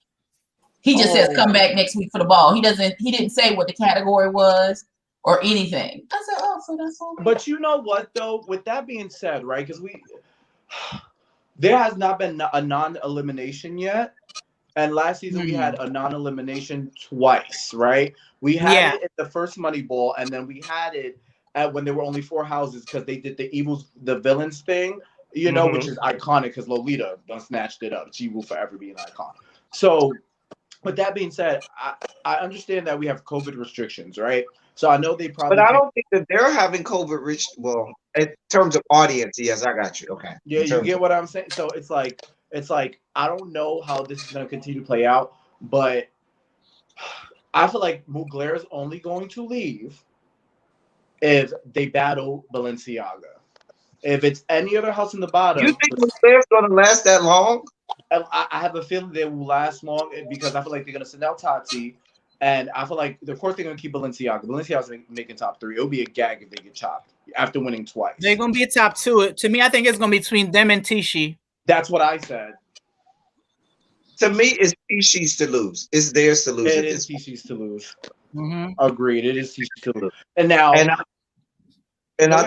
He just says come back next week for the ball. He didn't say what the category was or anything. I said, oh, so that's all. But you know what though? With that being said, right? Because there has not been a non-elimination yet. And last season we had a non-elimination twice, right? We had it at the first Money Ball, and then we had it at when there were only 4 houses because they did the villains thing, you know, which is iconic because Lolita done snatched it up. She will forever be an icon. So, with that being said, I understand that we have COVID restrictions, right? So I know they probably. But I don't think that they're having COVID reach. Well, in terms of audience, yes, I got you. Okay. Yeah, you get what I'm saying. So it's like I don't know how this is going to continue to play out, but I feel like Mugler is only going to leave if they battle Balenciaga. If it's any other house in the bottom, you think Mugler's going to last that long? I have a feeling they will last long because I feel like they're going to send out Tati, and I feel like of course they're going to keep Balenciaga. Balenciaga's making top 3. It'll be a gag if they get chopped after winning twice. They're gonna be a top 2. To me, I think it's gonna be between them and Tishi. That's what I said. To me, it's Tishi's to lose. It's theirs to lose. It is Tishi's to lose. Mm-hmm. Agreed. It is Tishi's to lose. And now, I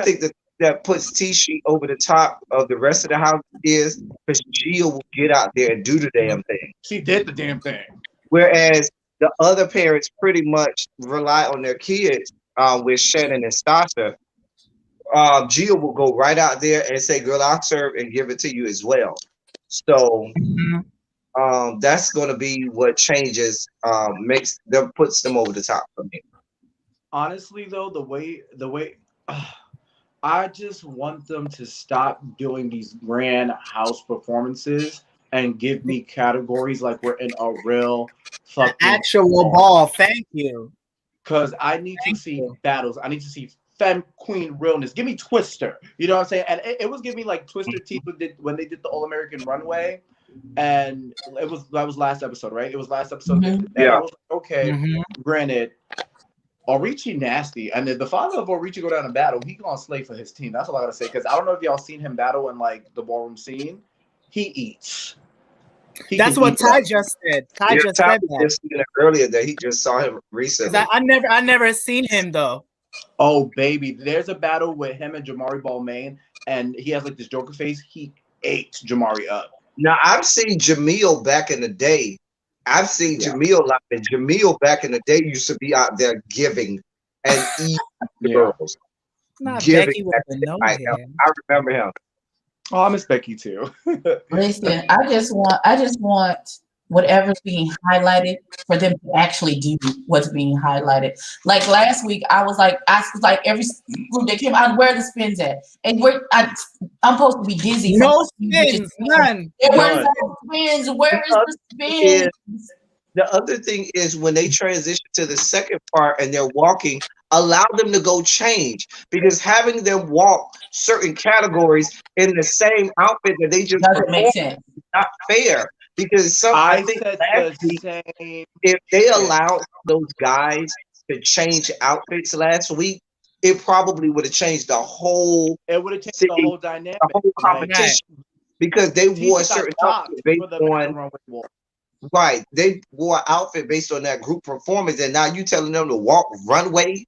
think that that puts T-Sheet over the top of the rest of the house is because Gia will get out there and do the damn thing. She did the damn thing. Whereas the other parents pretty much rely on their kids, with Shannon and Stasha. Gia will go right out there and say, "Girl, I'll serve and give it to you as well." So that's going to be what changes, puts them over the top for me. Honestly, though, the way I just want them to stop doing these grand house performances and give me categories like we're in a real fucking actual ball. Thank you. Because I need to see battles. I need to see femme queen realness. Give me Twister. You know what I'm saying? And it was giving me like Twister teeth when they did the All American Runway, and that was last episode, right? It was last episode. Yeah. I was like, okay. Granted, Orichi nasty, and if the father of Orichi go down and battle, he gonna slay for his team. That's all I gotta say. Because I don't know if y'all seen him battle in like the ballroom scene. He eats. That's what Ty just said. Ty just said that. Just earlier that he just saw him recently. I never seen him though. Oh baby, there's a battle with him and Jamari Balmain, and he has like this Joker face. He ate Jamari up. Now I've seen Jamil back in the day. I've seen Jamil like that. Jamil back in the day used to be out there giving and eating the girls. Not giving. Becky with the no I remember him. Oh, I miss Becky too. Listen, I just want whatever's being highlighted for them to actually do what's being highlighted. Like last week, I was like every group that came out, where are the spins at? And I'm supposed to be dizzy. No spins, none. Where's the spins? Where is the spins? The other thing is when they transition to the second part and they're walking, allow them to go change, because having them walk certain categories in the same outfit that they just doesn't make sense. Is not fair. Because I think last week, if they allowed those guys to change outfits last week, it probably would have changed the whole. It would have changed the whole dynamic, the whole competition, because they wore a certain outfit based on. Right, they wore an outfit based on that group performance, and now you telling them to walk runway,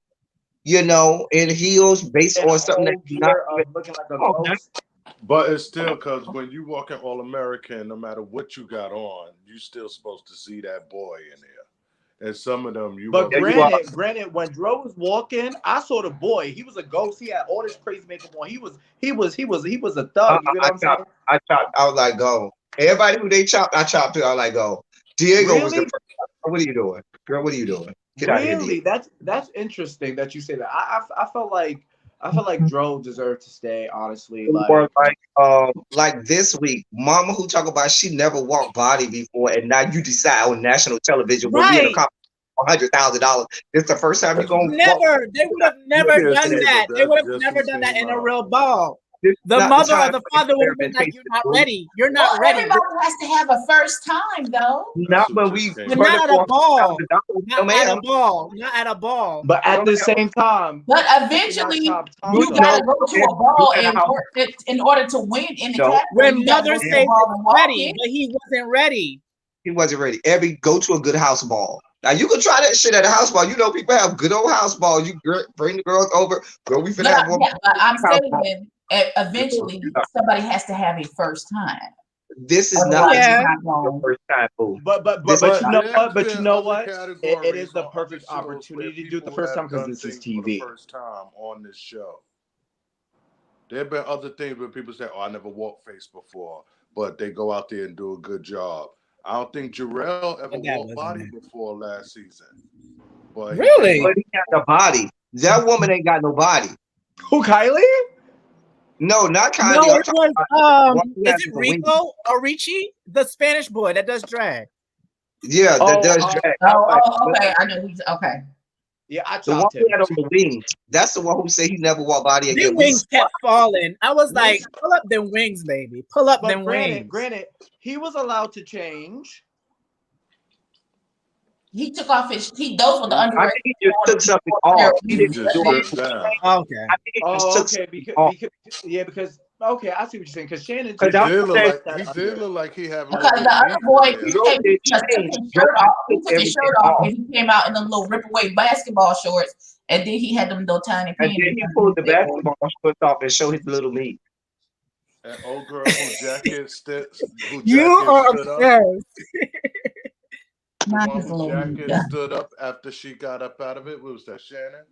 in heels based on something that's not looking like a ghost. But it's still, because when you walk in All American, no matter what you got on, you still supposed to see that boy in there. And some of them, But granted, when Dro was walking, I saw the boy. He was a ghost. He had all this crazy makeup on. He was a thug. You know what I'm saying? I was like, go. Everybody who they chopped, I chopped to. I was like, go. Diego was the first. What are you doing, girl? What are you doing? Get out of here. That's interesting that you say that. I felt like Dro deserved to stay. Honestly, or like this week, Mama who talk about she never walked body before, and now you decide on national television when we in a competition $100,000. It's the first time you're gonna never. They would have never done that. They would have never done that in a real ball. The mother or the father would have been like, "You're not ready. You're not ready." Everybody has to have a first time, though. Not when we. But not at a ball. Not at a ball. Not at a ball. But at the same time. But eventually, you gotta go to a ball in order to win in the category. When mother said ready, but he wasn't ready. He wasn't ready. Go to a good house ball. Now you can try that shit at a house ball. People have good old house balls. You bring the girls over. Girl, we finna have one. Yeah, but I'm saying eventually somebody has to have a first time. This is not the first time, boo. But you know what? It is the perfect opportunity to do it the first time because this is TV. First time on this show. There have been other things where people say, "Oh, I never walked face before," but they go out there and do a good job. I don't think Jarrell ever walked body before last season. But really? But he got the body. That woman ain't got no body. Who, Kylie? No, not Kylie. No, it was is it Rico Orichi, the Spanish boy that does drag? Yeah, that does drag. Okay, I know he's okay. Yeah, I the one who had on the wings. That's the one who said he never walked body again. The wings kept falling. I was like, pull up them wings, baby. Pull up them wings. Granted, he was allowed to change. He took off those were the underwear. I think he just took something off. He didn't do it. Okay. I think he just took because okay, I see what you're saying. Because Shannon, he did look like he had. Because the other boy took his shirt off. He took his shirt off and he came out in a little rip away basketball shorts And then he had them little tiny And panties. then he pulled the basketball shorts off and showed his little meat. And old girl who jacket stood You are up. obsessed. The Not one his who little jacket nigga. stood up after she got up out of it. What was that, Shannon?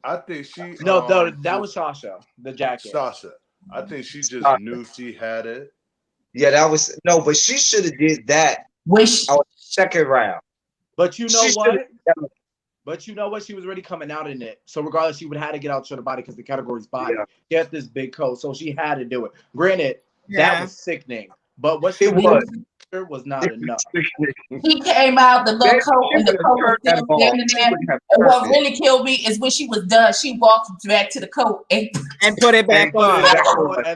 I think she No, that was Sasha, the jacket. Sasha. I think she just knew she had it. Yeah, that was no, but she should have did that Wish on the second round. But you know She what? shoulda- But you know what? She was already coming out in it. So regardless, she would have to get out to the body because the category's body. Yeah. She had this big coat, so she had to do it. Granted, Yeah. that was sickening. But what she It was. was not enough. he came out the little coat and the coat was still standing there. And what really killed me is when she was done, she walked back to the coat and put it back on. I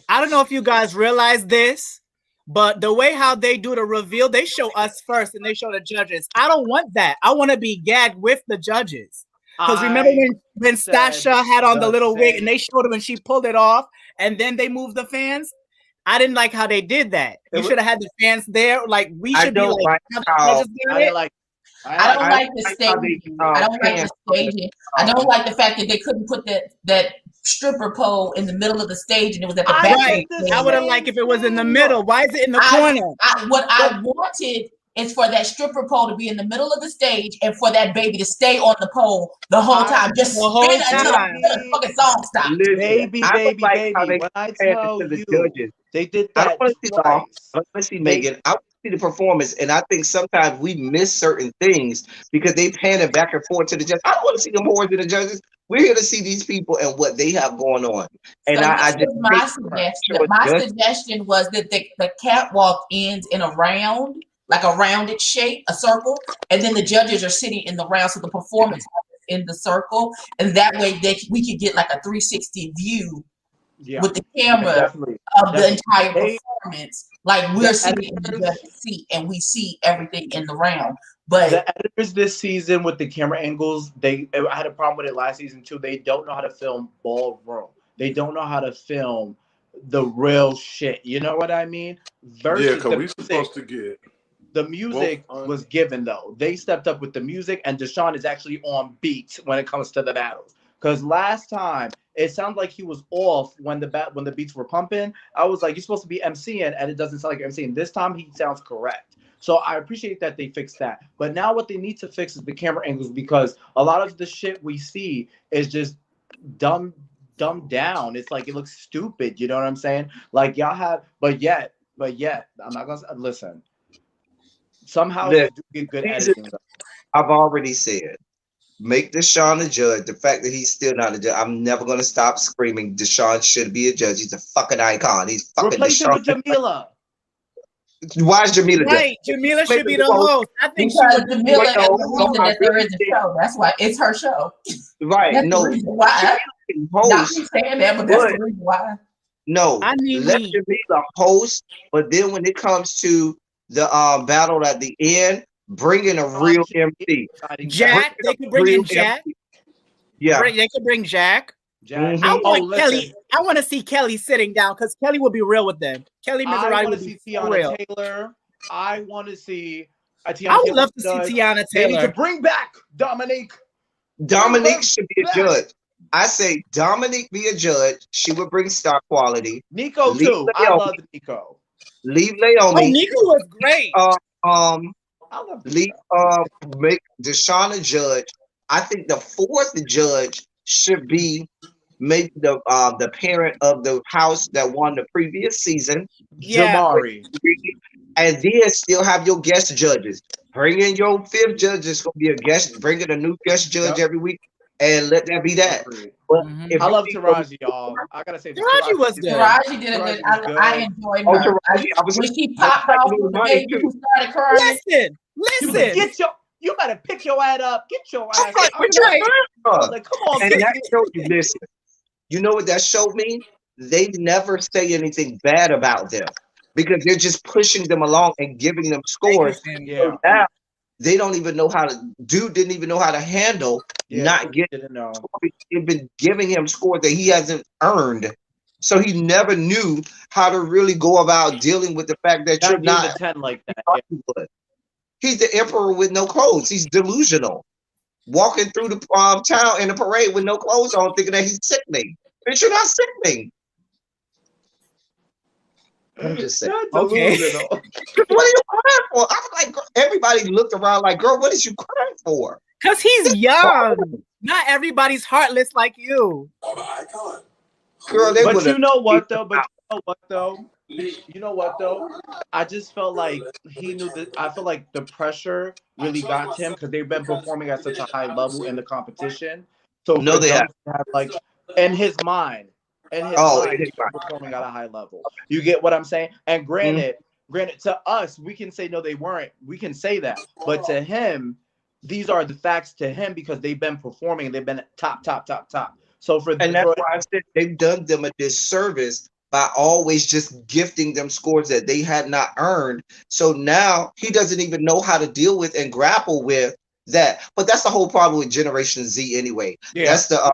I don't know if you guys realize this, but the way how they do the reveal, they show us first and they show the judges. I don't want that. I want to be gagged with the judges. Because remember when Stasha had on the little wig and they showed her when she pulled it off and then they moved the fans? I didn't like how they did that. You should have had the fans there. Like we should be like I don't like the staging. I don't like the staging. I don't like the fact that they couldn't put that stripper pole in the middle of the stage and it was at the back. Right. I would have liked if it was in the middle. Why is it in the corner? What I wanted is for that stripper pole to be in the middle of the stage and for that baby to stay on the pole the whole time. Just the whole spin until time. the fucking song stops. Baby. When I tell you, judges. They did I that don't want to see the I want to see Megan. I want to see the performance, and I think sometimes we miss certain things because they pan it back and forth to the judges. I don't want to see them more than the judges. We're here to see these people and what they have going on. And So I this just was my suggestion was that the catwalk ends in a round, like a rounded shape, a circle, and then the judges are sitting in the round, so the performance happens in the circle, and that way we could get like a 360 view with the camera of the entire performance. Like we're sitting in the judge's seat and we see everything in the round. But the editors this season with the camera angles, I had a problem with it last season too. They don't know how to film ballroom. They don't know how to film the real shit. You know what I mean? Versus because we're supposed to get the music was given though. They stepped up with the music, and Deshaun is actually on beat when it comes to the battles. Because last time it sounded like he was off when the beats were pumping. I was like, you're supposed to be MCing, and it doesn't sound like you're MCing. This time he sounds correct. So I appreciate that they fixed that. But now what they need to fix is the camera angles, because a lot of the shit we see is just dumbed down. It's like it looks stupid. You know what I'm saying? Like y'all have, but yet, I'm not gonna listen. Somehow you do get good editing. I've already said, make Deshaun a judge. The fact that he's still not a judge, I'm never gonna stop screaming. Deshaun should be a judge. He's a fucking icon. He's fucking replace him with Jamila. Why is Jamila right? Jamila should be the host. I think because Jamila is the reason that there is a show. That's why it's her show. Right? That's no, the reason why. Not saying that, but that's the reason why. No, let Jamila host. But then when it comes to the battle at the end, bring in a real MC. Jack, they could bring in Jack. MC. Yeah, they could bring Jack. Mm-hmm. I want Kelly. I want to see Kelly sitting down because Kelly will be real with them. Kelly Maserati will be Tiana Taylor. I want to see. I would love to see Tiana Taylor. They need to bring back Dominique. Dominique should be a judge. I say Dominique be a judge. She would bring star quality. Nico too. I love Nico. Leave Naomi. Oh, Nico was great. Make Deshaun a judge. I think the fourth judge should be maybe the parent of the house that won the previous season. Jamari. And then still have your guest judges. Bring in your fifth judge. It's gonna be a guest. Bring in a new guest judge every week, and let that be that. But I love Taraji, y'all. I gotta say, Taraji was good. Taraji did a good. I enjoyed her. When she popped off with the baby who started crying. Listen. You better pick your ass up. Get your ass up. Like, come on, and that showed you. Listen, you know what that showed me? They never say anything bad about them because they're just pushing them along and giving them scores. So now they don't even know how to. Dude didn't even know how to handle not getting. They've been giving him scores that he hasn't earned. So he never knew how to really go about dealing with the fact that you're not 10 like that. He's the emperor with no clothes. He's delusional. Walking through the town in a parade with no clothes on, thinking that he's sickening. Bitch, you're not sickening. I'm just saying. Okay. What are you crying for? I was like, everybody looked around like, girl, what is you crying for? Because he's young. Not everybody's heartless like you. Girl, they But would you know what though? You know what though? I just felt like he knew that. I feel like the pressure really got to him because they've been performing at such a high level in the competition. So No, for they them have. to have like in his mind, in his he's mind. performing at a high level. You get what I'm saying? And granted, to us, we can say no, they weren't. We can say that, but to him, these are the facts to him because they've been performing. They've been top. So and that's why I said they've done them a disservice by always just gifting them scores that they had not earned. So now he doesn't even know how to deal with and grapple with that. But that's the whole problem with Generation Z anyway. Yeah. That's the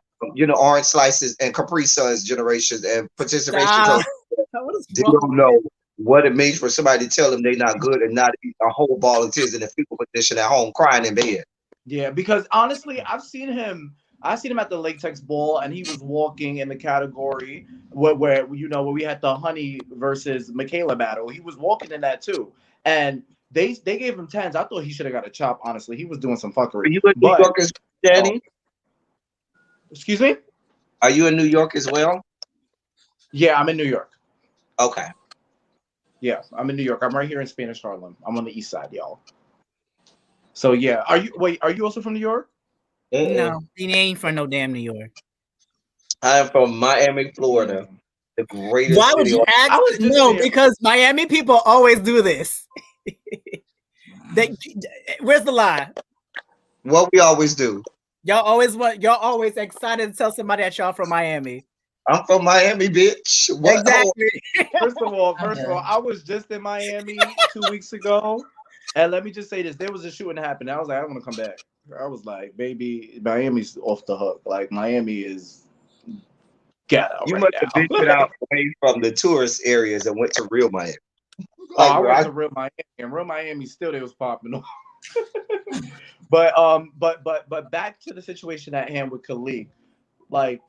Orange Slices and Capri Suns generations and participation. They don't know what it means for somebody to tell them they're not good and not eat a whole ball of tears in a fetal position at home crying in bed. Yeah, because honestly, I've seen him at the Latex Ball, and he was walking in the category where we had the Honey versus Michaela battle. He was walking in that too, and they gave him 10s. I thought he should have got a chop. Honestly, he was doing some fuckery. Are you in New York as well, Danny? Excuse me? Are you in New York as well? Yeah, I'm in New York. Okay. Yeah, I'm in New York. I'm right here in Spanish Harlem. I'm on the east side, y'all. So yeah, are you also from New York? No, he ain't from no damn New York. I'm from Miami, Florida. The greatest. Why would you ask? No, because Miami people always do this. Where's the lie? What we always do. Y'all always excited to tell somebody that y'all from Miami. I'm from Miami, bitch. What? Exactly. First of all, I was just in Miami 2 weeks ago, and let me just say this: there was a shooting that happened. I was like, I don't want to come back. I was like, baby, Miami's off the hook. Like Miami is ghetto. You must have ventured out away from the tourist areas and went to real Miami. Like, I went to real Miami, and real Miami still they was popping off. But back to the situation at hand with Khalid. Like,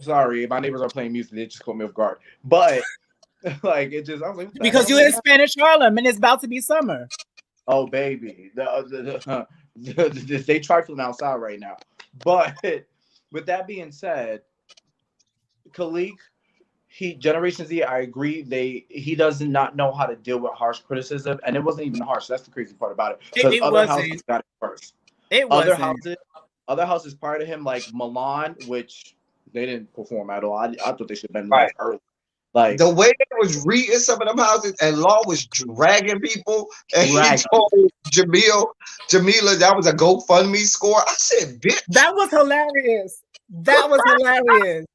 sorry, my neighbors are playing music. They just caught me off guard. But like, it just I was like, because you're in Spanish Harlem and it's about to be summer. Oh baby, they trifling outside right now. But with that being said, Khalid, Generation Z, I agree. He does not know how to deal with harsh criticism, and it wasn't even harsh. That's the crazy part about it. Because other houses got it first. Other houses prior to him, like Milan, which they didn't perform at all. I thought they should have been left early. Like the way they was reading some of them houses, and Law was dragging people, and he told Jamila that was a GoFundMe score. I said, "Bitch, that was hilarious. That was hilarious.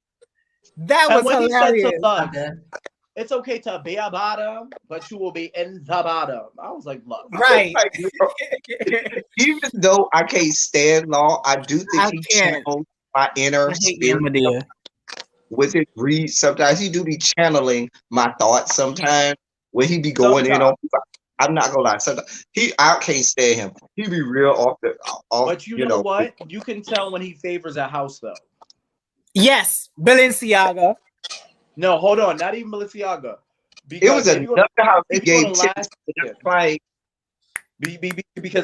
That was hilarious." It's okay to be a bottom, but you will be in the bottom. I was like, look, right. Even though I can't stand Law, I do think he channels my inner spirit. With his read, sometimes he do be channeling my thoughts. Sometimes when he be going in on, I'm not gonna lie. Sometimes I can't stand him. He be real off. But you know what? You can tell when he favors a house, though. Yes, Balenciaga. No, hold on. Not even Balenciaga. It was another house he gave tips.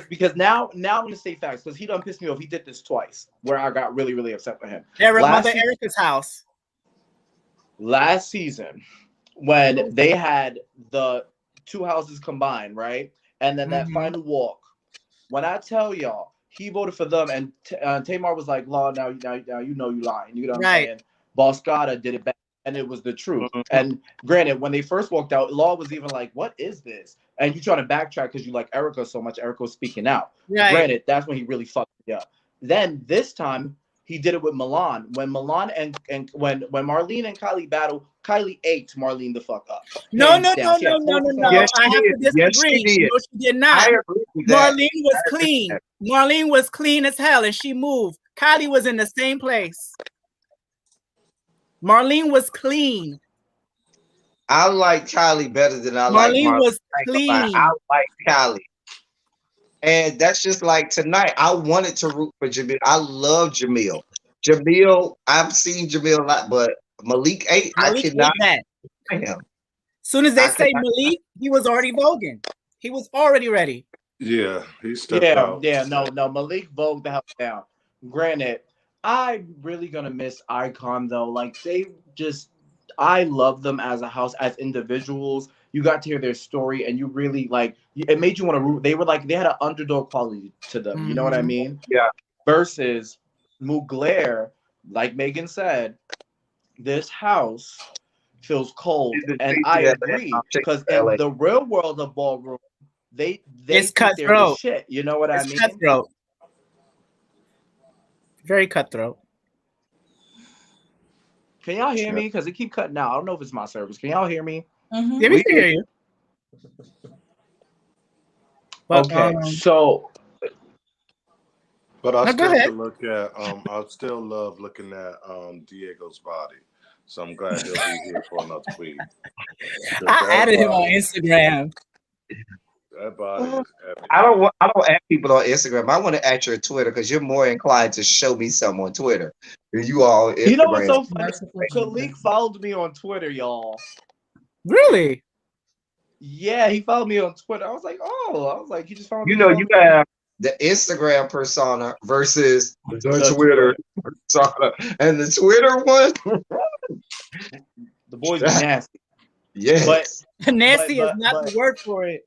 Because now I'm gonna say facts because he done pissed me off. He did this twice where I got really, really upset with him. Mother Erica's house. Last season, when they had the two houses combined, right? And then that final walk, when I tell y'all, he voted for them, and Tamar was like, "Law, now you know you lying." You know what I'm saying? Boscata did it back, and it was the truth. And granted, when they first walked out, Law was even like, "What is this?" And you trying to backtrack because you like Erica so much. Erica was speaking out. Right. Granted, that's when he really fucked me up. Then this time, he did it with Milan. When Milan and when Marlene and Kylie battled, Kylie ate Marlene the fuck up. No. Yes, I have to disagree. Yes, no, she did not. Marlene was clean. Marlene was clean as hell, and she moved. Kylie was in the same place. Marlene was clean. I like Kylie better than I like Marlene. Was clean. I like Kylie. And that's just like tonight. I wanted to root for Jamil. I love Jamil. Jamil, I've seen Jamil a lot, but Malik 8, I Malik cannot ate that. stand him. Soon as they I could say Malik, he was already voguing. He was already ready. Yeah, he stepped Yeah, out. yeah, no, Malik vogue the hell down. Granted, I'm really gonna miss Icon though. Like I love them as a house, as individuals. You got to hear their story, and you really like. It made you want to root. They were like they had an underdog quality to them. You know what I mean? Yeah. Versus Mugler, like Megan said, this house feels cold, and I agree because in the real world of ballroom, they It's think they're the cutthroat. shit. You know what I It's mean? cutthroat. Very cutthroat. Can y'all hear me? Because it keep cutting out. I don't know if it's my service. Can y'all hear me? Yeah, we can hear you. But, Okay, so But I No, go still ahead. can look at I still love looking at Diego's body. So I'm glad he'll be here for another week. 'Cause I that added him on body- Instagram. That body is epic. I don't add people on Instagram. I want to add your Twitter because you're more inclined to show me something on Twitter than you are on Instagram. you know what's so funny? Khalik followed me on Twitter, y'all. Really? Yeah, he followed me on Twitter. I was like, he just followed me. You know, you have the Instagram persona versus the Twitter persona, and the Twitter one. The boys are nasty. Yes, but Nasty is not the word for it.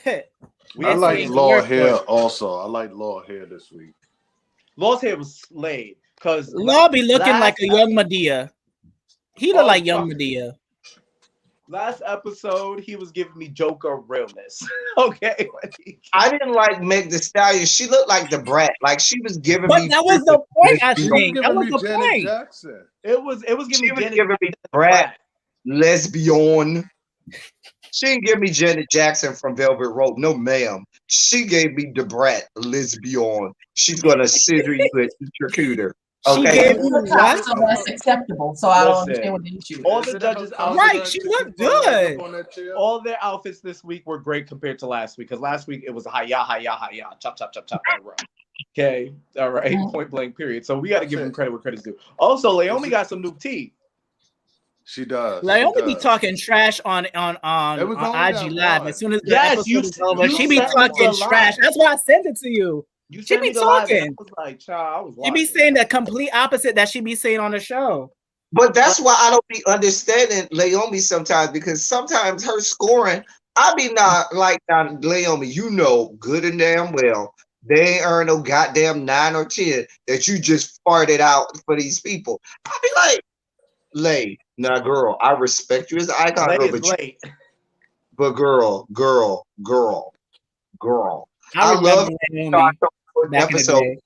I like Law Hair also. I like Law Hair this week. Law's hair was slayed because Law be looking like a young Medea. He look like young Medea. Last episode, he was giving me Joker realness. Okay, I didn't like Meg Thee Stallion. She looked like the brat. Like she was giving But me. that was the point, I She think. was That giving was me the Janet point. Jackson. It was giving She me was Janet giving me brat, lesbian. She didn't give me Janet Jackson from Velvet Rope. No, ma'am. She gave me the brat, lesbian. She's gonna scissor you and eat your cooter. She Okay. gave you what? So that's acceptable. So I don't understand what the issue All is. the judges, Right, she looked good. all their outfits this week were great compared to last week. Because last week it was hiya, chop, chop, chop, chop in a row. Okay, all right, point blank, period. So we got to give them credit where credit's due. Also, Naomi got some new tea. She does. Naomi be talking trash on IG Live. As soon as the episode is over, she be talking trash. That's why I sent it to you. She be talking. I was like, child, I was She be saying the complete opposite that she be saying on the show. But that's why I don't be understanding Naomi sometimes, because sometimes her scoring, I be not like Naomi, you know good and damn well they ain't earn no goddamn 9 or 10 that you just farted out for these people. I be like, Lay, now girl, I respect you as an icon, Lay girl, is late. but girl. I love Naomi back in the episode. day.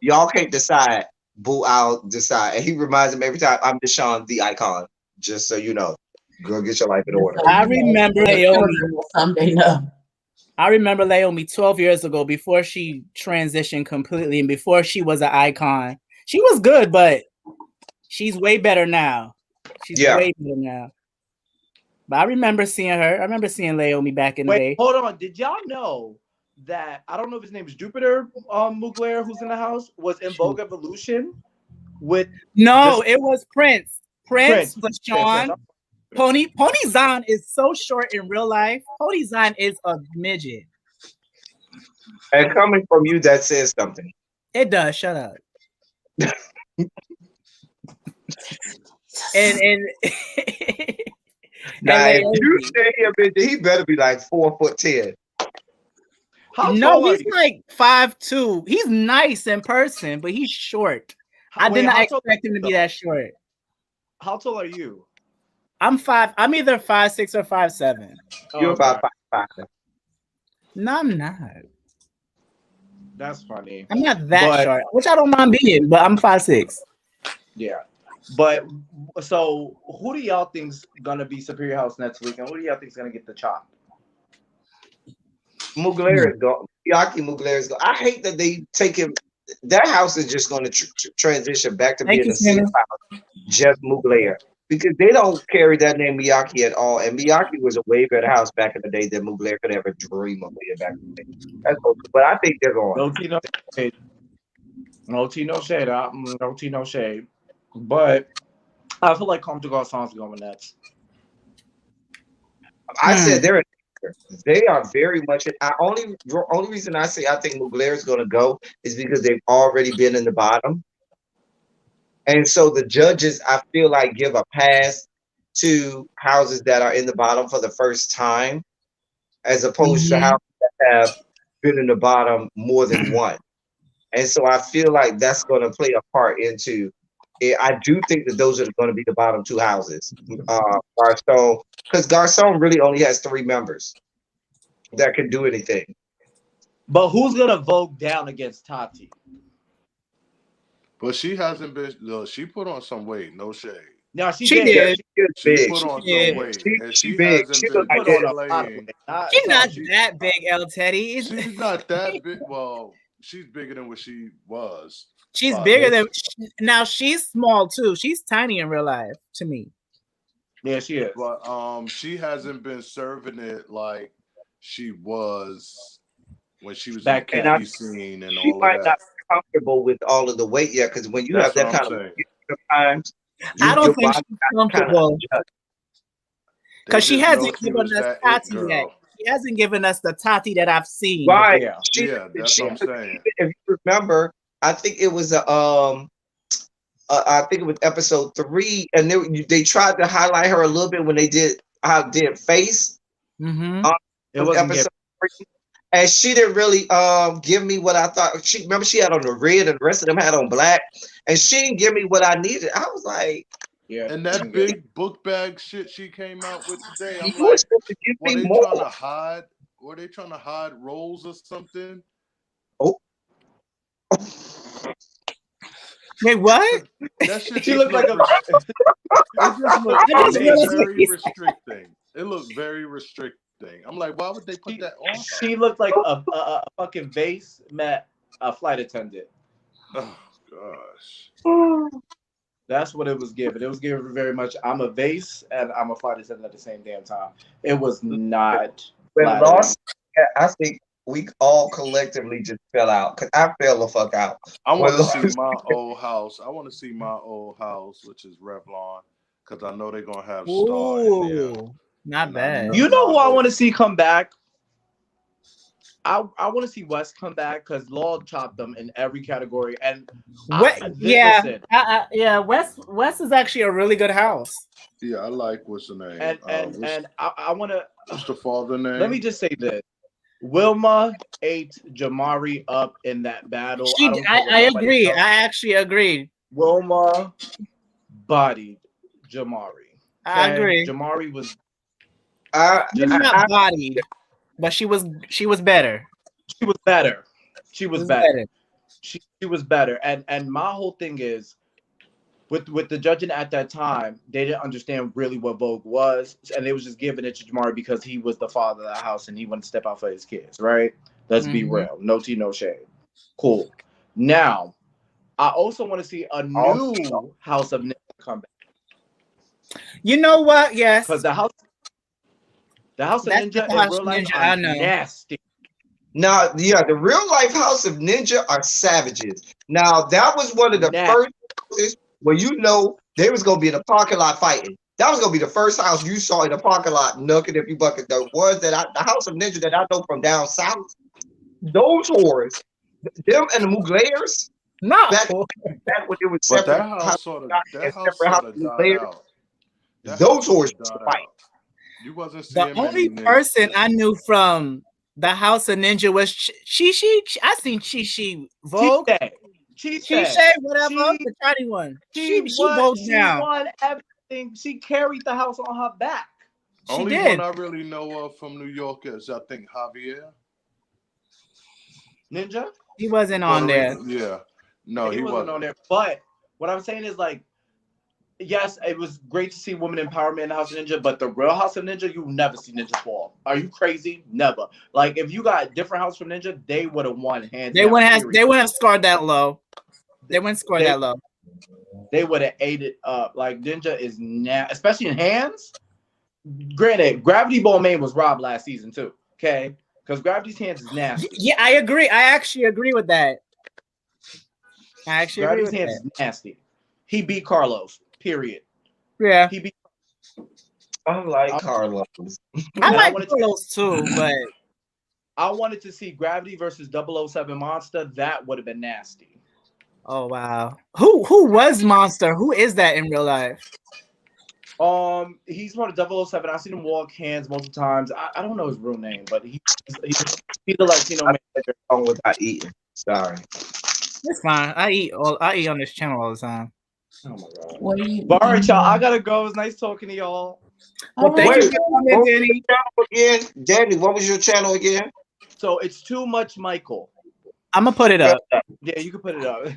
Y'all can't decide. Boo, I'll decide. And he reminds him every time, I'm Deshaun the icon. Just so you know. Girl, get your life in order. I remember Naomi. Someday, no. I remember Naomi 12 years ago before she transitioned completely and before she was an icon. She was good, but she's way better now. She's way better now. But I remember seeing her. I remember seeing Naomi back in the day. Hold on. Did y'all know that, I don't know if his name is Jupiter Mugler, who's in the house, was in Vogue Evolution with... No, it was Prince. Prince, Deshaun. Pony Zahn is so short in real life. Pony Zahn is a midget. And coming from you, that says something. It does. Shut up. and now, if you say him, he better be like 4'10". No, he's like 5'2". He's nice in person, but he's short. I did not expect him to be that short. How tall are you? I'm either 5'6" or 5'7". You're about 5'5". No, I'm not. That's funny. I'm not that short, which I don't mind being, but I'm 5'6". Yeah. But so who do y'all think's gonna be Superior House next week, and who do y'all think's gonna get the chop? Mugler is gone. Yaki Mugler is gone. I hate that they take him. That house is just going to transition back to being a single house. Just Mugler. because they don't carry that name Miyake at all. And Miyake was a way better house back in the day than Mugler could ever dream of being back in the day. But I think they're going. No tea, no shade. No tea, no shade. No tea, no shade. But I feel like Comme des Garçons going next. I said they are very much. Only reason I say I think Mugler is going to go is because they've already been in the bottom. And so the judges, I feel like, give a pass to houses that are in the bottom for the first time, as opposed to houses that have been in the bottom more than once. And so I feel like that's going to play a part into it. I do think that those are going to be the bottom two houses. Garcon, because Garcon really only has 3 members that can do anything. But who's going to vote down against Tati? But she hasn't been. No, she put on some weight. No shade. No, she did. She put on some weight, and she hasn't been displaying. She's not that big, El Teddy. She's not that big. Well, she's bigger than what she was. She's bigger than. Now she's small too. She's tiny in real life to me. Yeah, she is. But she hasn't been serving it like she was when she was back in the scene and all of that. Not comfortable with all of the weight yet, because when you have that kind of sometimes I don't think she's comfortable because she hasn't given us Tati yet. She hasn't given us the Tati that I've seen. Right? Yeah, that's what I'm saying. If you remember, I think it was I think it was episode 3, and they tried to highlight her a little bit when they did Face. It was episode 3. And she didn't really give me what I thought. Remember she had on the red and the rest of them had on black. And she didn't give me what I needed. I was like, yeah. And that big book bag shit she came out with today. I'm like, were they trying to hide? Were they trying to hide roles or something? Oh. Wait, what? That shit she looked like a. It just looked very restricting. It looked very restricting. I'm like, why would they put that on? She looked like a fucking vase met a flight attendant. Oh gosh. That's what it was given. It was given very much. I'm a vase and I'm a flight attendant at the same damn time. It was not. When lost, I think we all collectively just fell out because I fell the fuck out. I want to see my old house. I want to see my old house, which is Revlon, because I know they're gonna have Star in there. Not bad. You know who I want to see come back? I want to see West come back because Law chopped them in every category. And West is actually a really good house. Yeah, I like what's the name. And I want to. What's the father name? Let me just say this: Wilma ate Jamari up in that battle. I agree. I actually agree. Wilma bodied Jamari. I agree. Jamari was. She's not bodied, but she was better. She was better. She was better. She was better. And my whole thing is with the judging at that time, they didn't understand really what Vogue was, and they was just giving it to Jamari because he was the father of the house and he wanted to step out for his kids, right? Let's be real. No tea, no shade. Cool. Now, I also want to see a new House of Ninja come back. You know what? Yes. Because the House of Ninja in real life are nasty. Now, yeah, the real life House of Ninja are savages. Now, that was one of the first houses where they was gonna be in a parking lot fighting. That was gonna be the first house you saw in a parking lot, nooking if you bucket. The House of Ninja that I know from down south, those whores, them and the Muglers. No, back when it was separate. But that house sort of died out. Those whores used to fight. You wasn't seeing the only person I knew from the House of Ninja was Chi. I seen Chi Vogue. Chi, whatever, the tiny one. She vogued down. She won everything. She carried the house on her back. Only one I really know of from New York is I think Javier Ninja. He wasn't on there. Yeah, no, he wasn't on there. But what I'm saying is like. Yes, it was great to see women empowerment in the House of Ninja, but the real House of Ninja, you never see ninjas fall. Are you crazy? Never. Like if you got different House from Ninja, they would have won hands. They wouldn't have scored that low. They wouldn't score that low. they would have ate it up. Like Ninja is especially in hands. Granted, Gravity Ball Main was robbed last season too. Okay, because Gravity's hands is nasty. Yeah, I agree. I actually agree with that. I actually agree Gravity's with hands that. is nasty. He beat Carlos. Period. Yeah, He beat. I like Carlos. I like Carlos too, but I wanted to see Gravity versus 007 Monster. That would have been nasty. oh wow, who was Monster? Who is that in real life? He's part of 007. I've seen him walk hands multiple times. I don't know his real name, but he's the Latino man. Wrong without eating. Sorry. It's fine. I eat on this channel all the time. Oh my god. What are you? But all right, y'all. I gotta go. It was nice talking to y'all. Well, thank you for coming, Danny. Again, Danny, what was your channel again? So it's Too Much Michael. I'm gonna put it up. Yeah, you can put it up.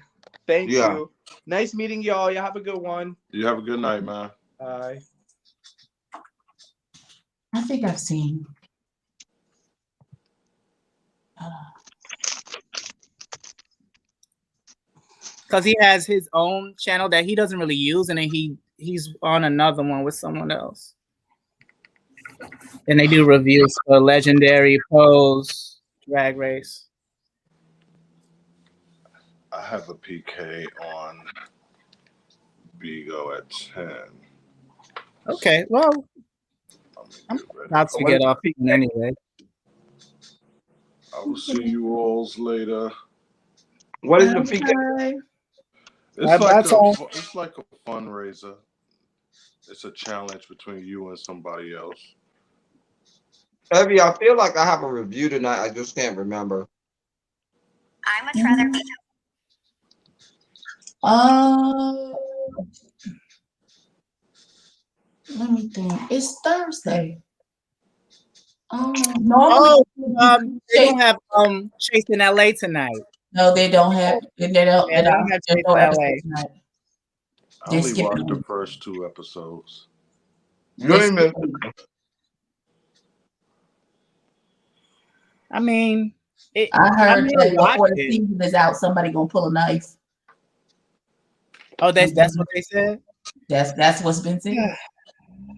Thank you. Nice meeting y'all. Y'all have a good one. You have a good night, man. Bye. I think I've seen. Because he has his own channel that he doesn't really use, and then he's on another one with someone else. And they do reviews for Legendary, Pose, Drag Race. I have a PK on Vigo at 10. Okay, well, I'm about to get off anyway. I will see you all later. What is the PK? It's like a fundraiser. It's a challenge between you and somebody else. Evie, I feel like I have a review tonight. I just can't remember. I much rather be. Let me think. It's Thursday. No, they don't have Chase in LA tonight. No, they don't have. They don't have Chase in LA tonight. I only watched the first 2 episodes. I mean, I heard that before the season is out, somebody gonna pull a knife. Oh, that's what they said. That's what's been said.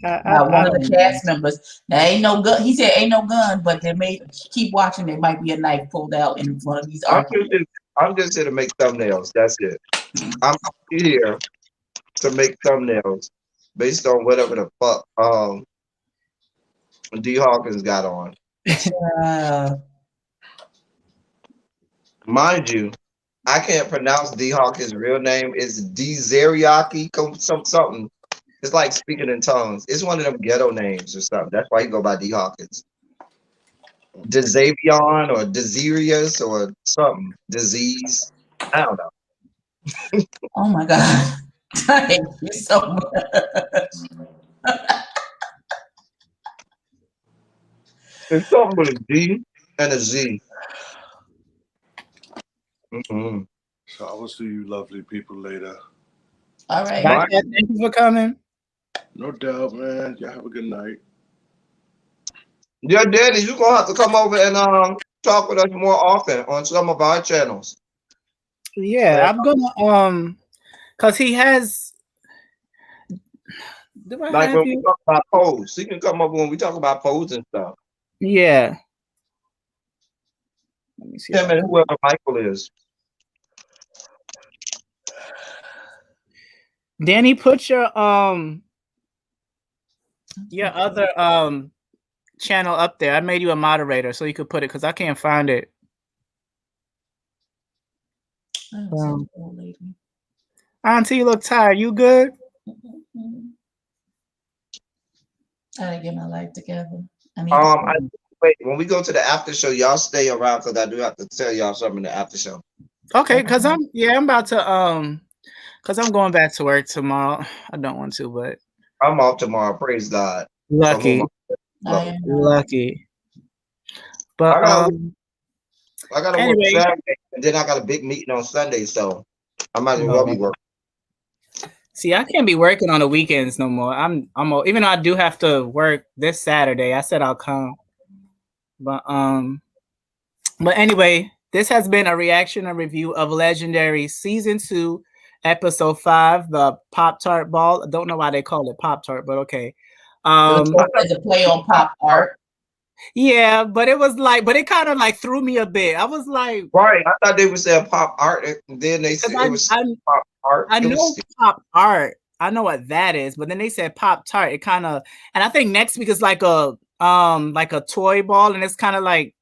One of the cast members. There ain't no gun. He said ain't no gun, but they may keep watching. There might be a knife pulled out in one of these arguments. I'm just here to make thumbnails. That's it. I'm here to make thumbnails based on whatever the fuck D Hawkins got on. Mind you, I can't pronounce D Hawkins' real name. It's D Zeriaki, something. It's like speaking in tongues. It's one of them ghetto names or something. That's why he go by D Hawkins. Desavion or Desirius or something. Disease. I don't know. Oh my God. Thank you so much. It's something with a D and a Z. Mm-hmm. So I will see you lovely people later. All right. Bye. Thank you for coming. No doubt, man. Y'all have a good night. Yeah, Danny, you're gonna have to come over and talk with us more often on some of our channels. Yeah, I'm gonna cause he has. Like when we talk about pose, he can come over when we talk about pose and stuff. Yeah. Let me see. Him and whoever Michael is. Danny, put your other channel up there. I made you a moderator so you could put it because I can't find it. Auntie, you look tired. You good? I gotta get my life together. Wait, when we go to the after show, y'all stay around because I do have to tell y'all something in the after show. Okay, because I'm about to because I'm going back to work tomorrow. I don't want to, but I'm off tomorrow. Praise God. Lucky. Lucky. But I gotta work Saturday and then I got a big meeting on Sunday, so I might as well be working. See, I can't be working on the weekends no more. I'm even though I do have to work this Saturday. I said I'll come. But anyway, this has been a reaction and review of Legendary Season 2, episode 5, the Pop-Tart ball. I don't know why they call it Pop-Tart, but okay. As a play on pop art. Yeah, but it was like, but it kind of like threw me a bit. I was like, right. I thought they were saying pop art, and then they said it was pop art. I know pop art. I know what that is, but then they said Pop-Tart. It kind of, and I think next week is like a toy ball, and it's kind of like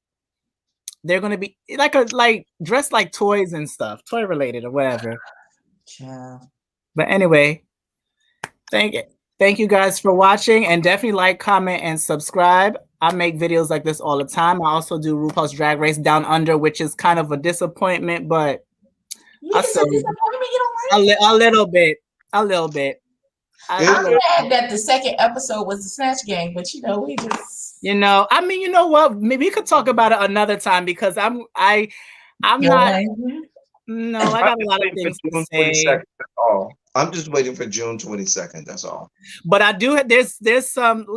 they're gonna be like dressed like toys and stuff, toy related or whatever. Yeah. But anyway, thank you guys for watching, and definitely like, comment, and subscribe. I make videos like this all the time. I also do RuPaul's Drag Race Down Under, which is kind of a disappointment, but It's a disappointment. You don't like a little bit. I'm glad that the second episode was the Snatch Game, but we just I mean, you know what? Maybe we could talk about it another time because I'm not. No, I got a lot of things to say. I'm just waiting for June 22nd. That's all. But I do. There's some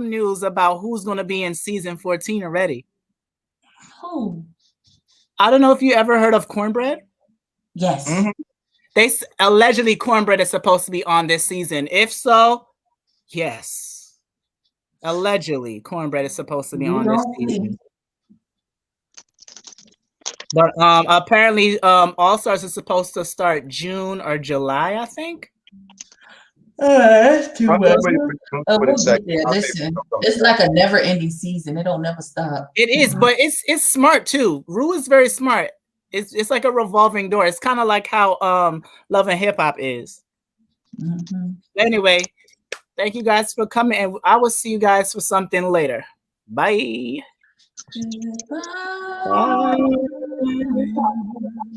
news about who's going to be in season 14 already. Who? I don't know if you ever heard of Cornbread. Yes. Mm-hmm. They allegedly Cornbread is supposed to be on this season. If so, yes. Allegedly, Cornbread is supposed to be on this season. But apparently, All Stars is supposed to start June or July, I think. It's too much. Listen, it's like a never-ending season. It don't never stop. It is, but it's smart too. Ru is very smart. It's like a revolving door. It's kind of like how Love and Hip Hop is. Mm-hmm. Anyway, thank you guys for coming, and I will see you guys for something later. Bye. Bye.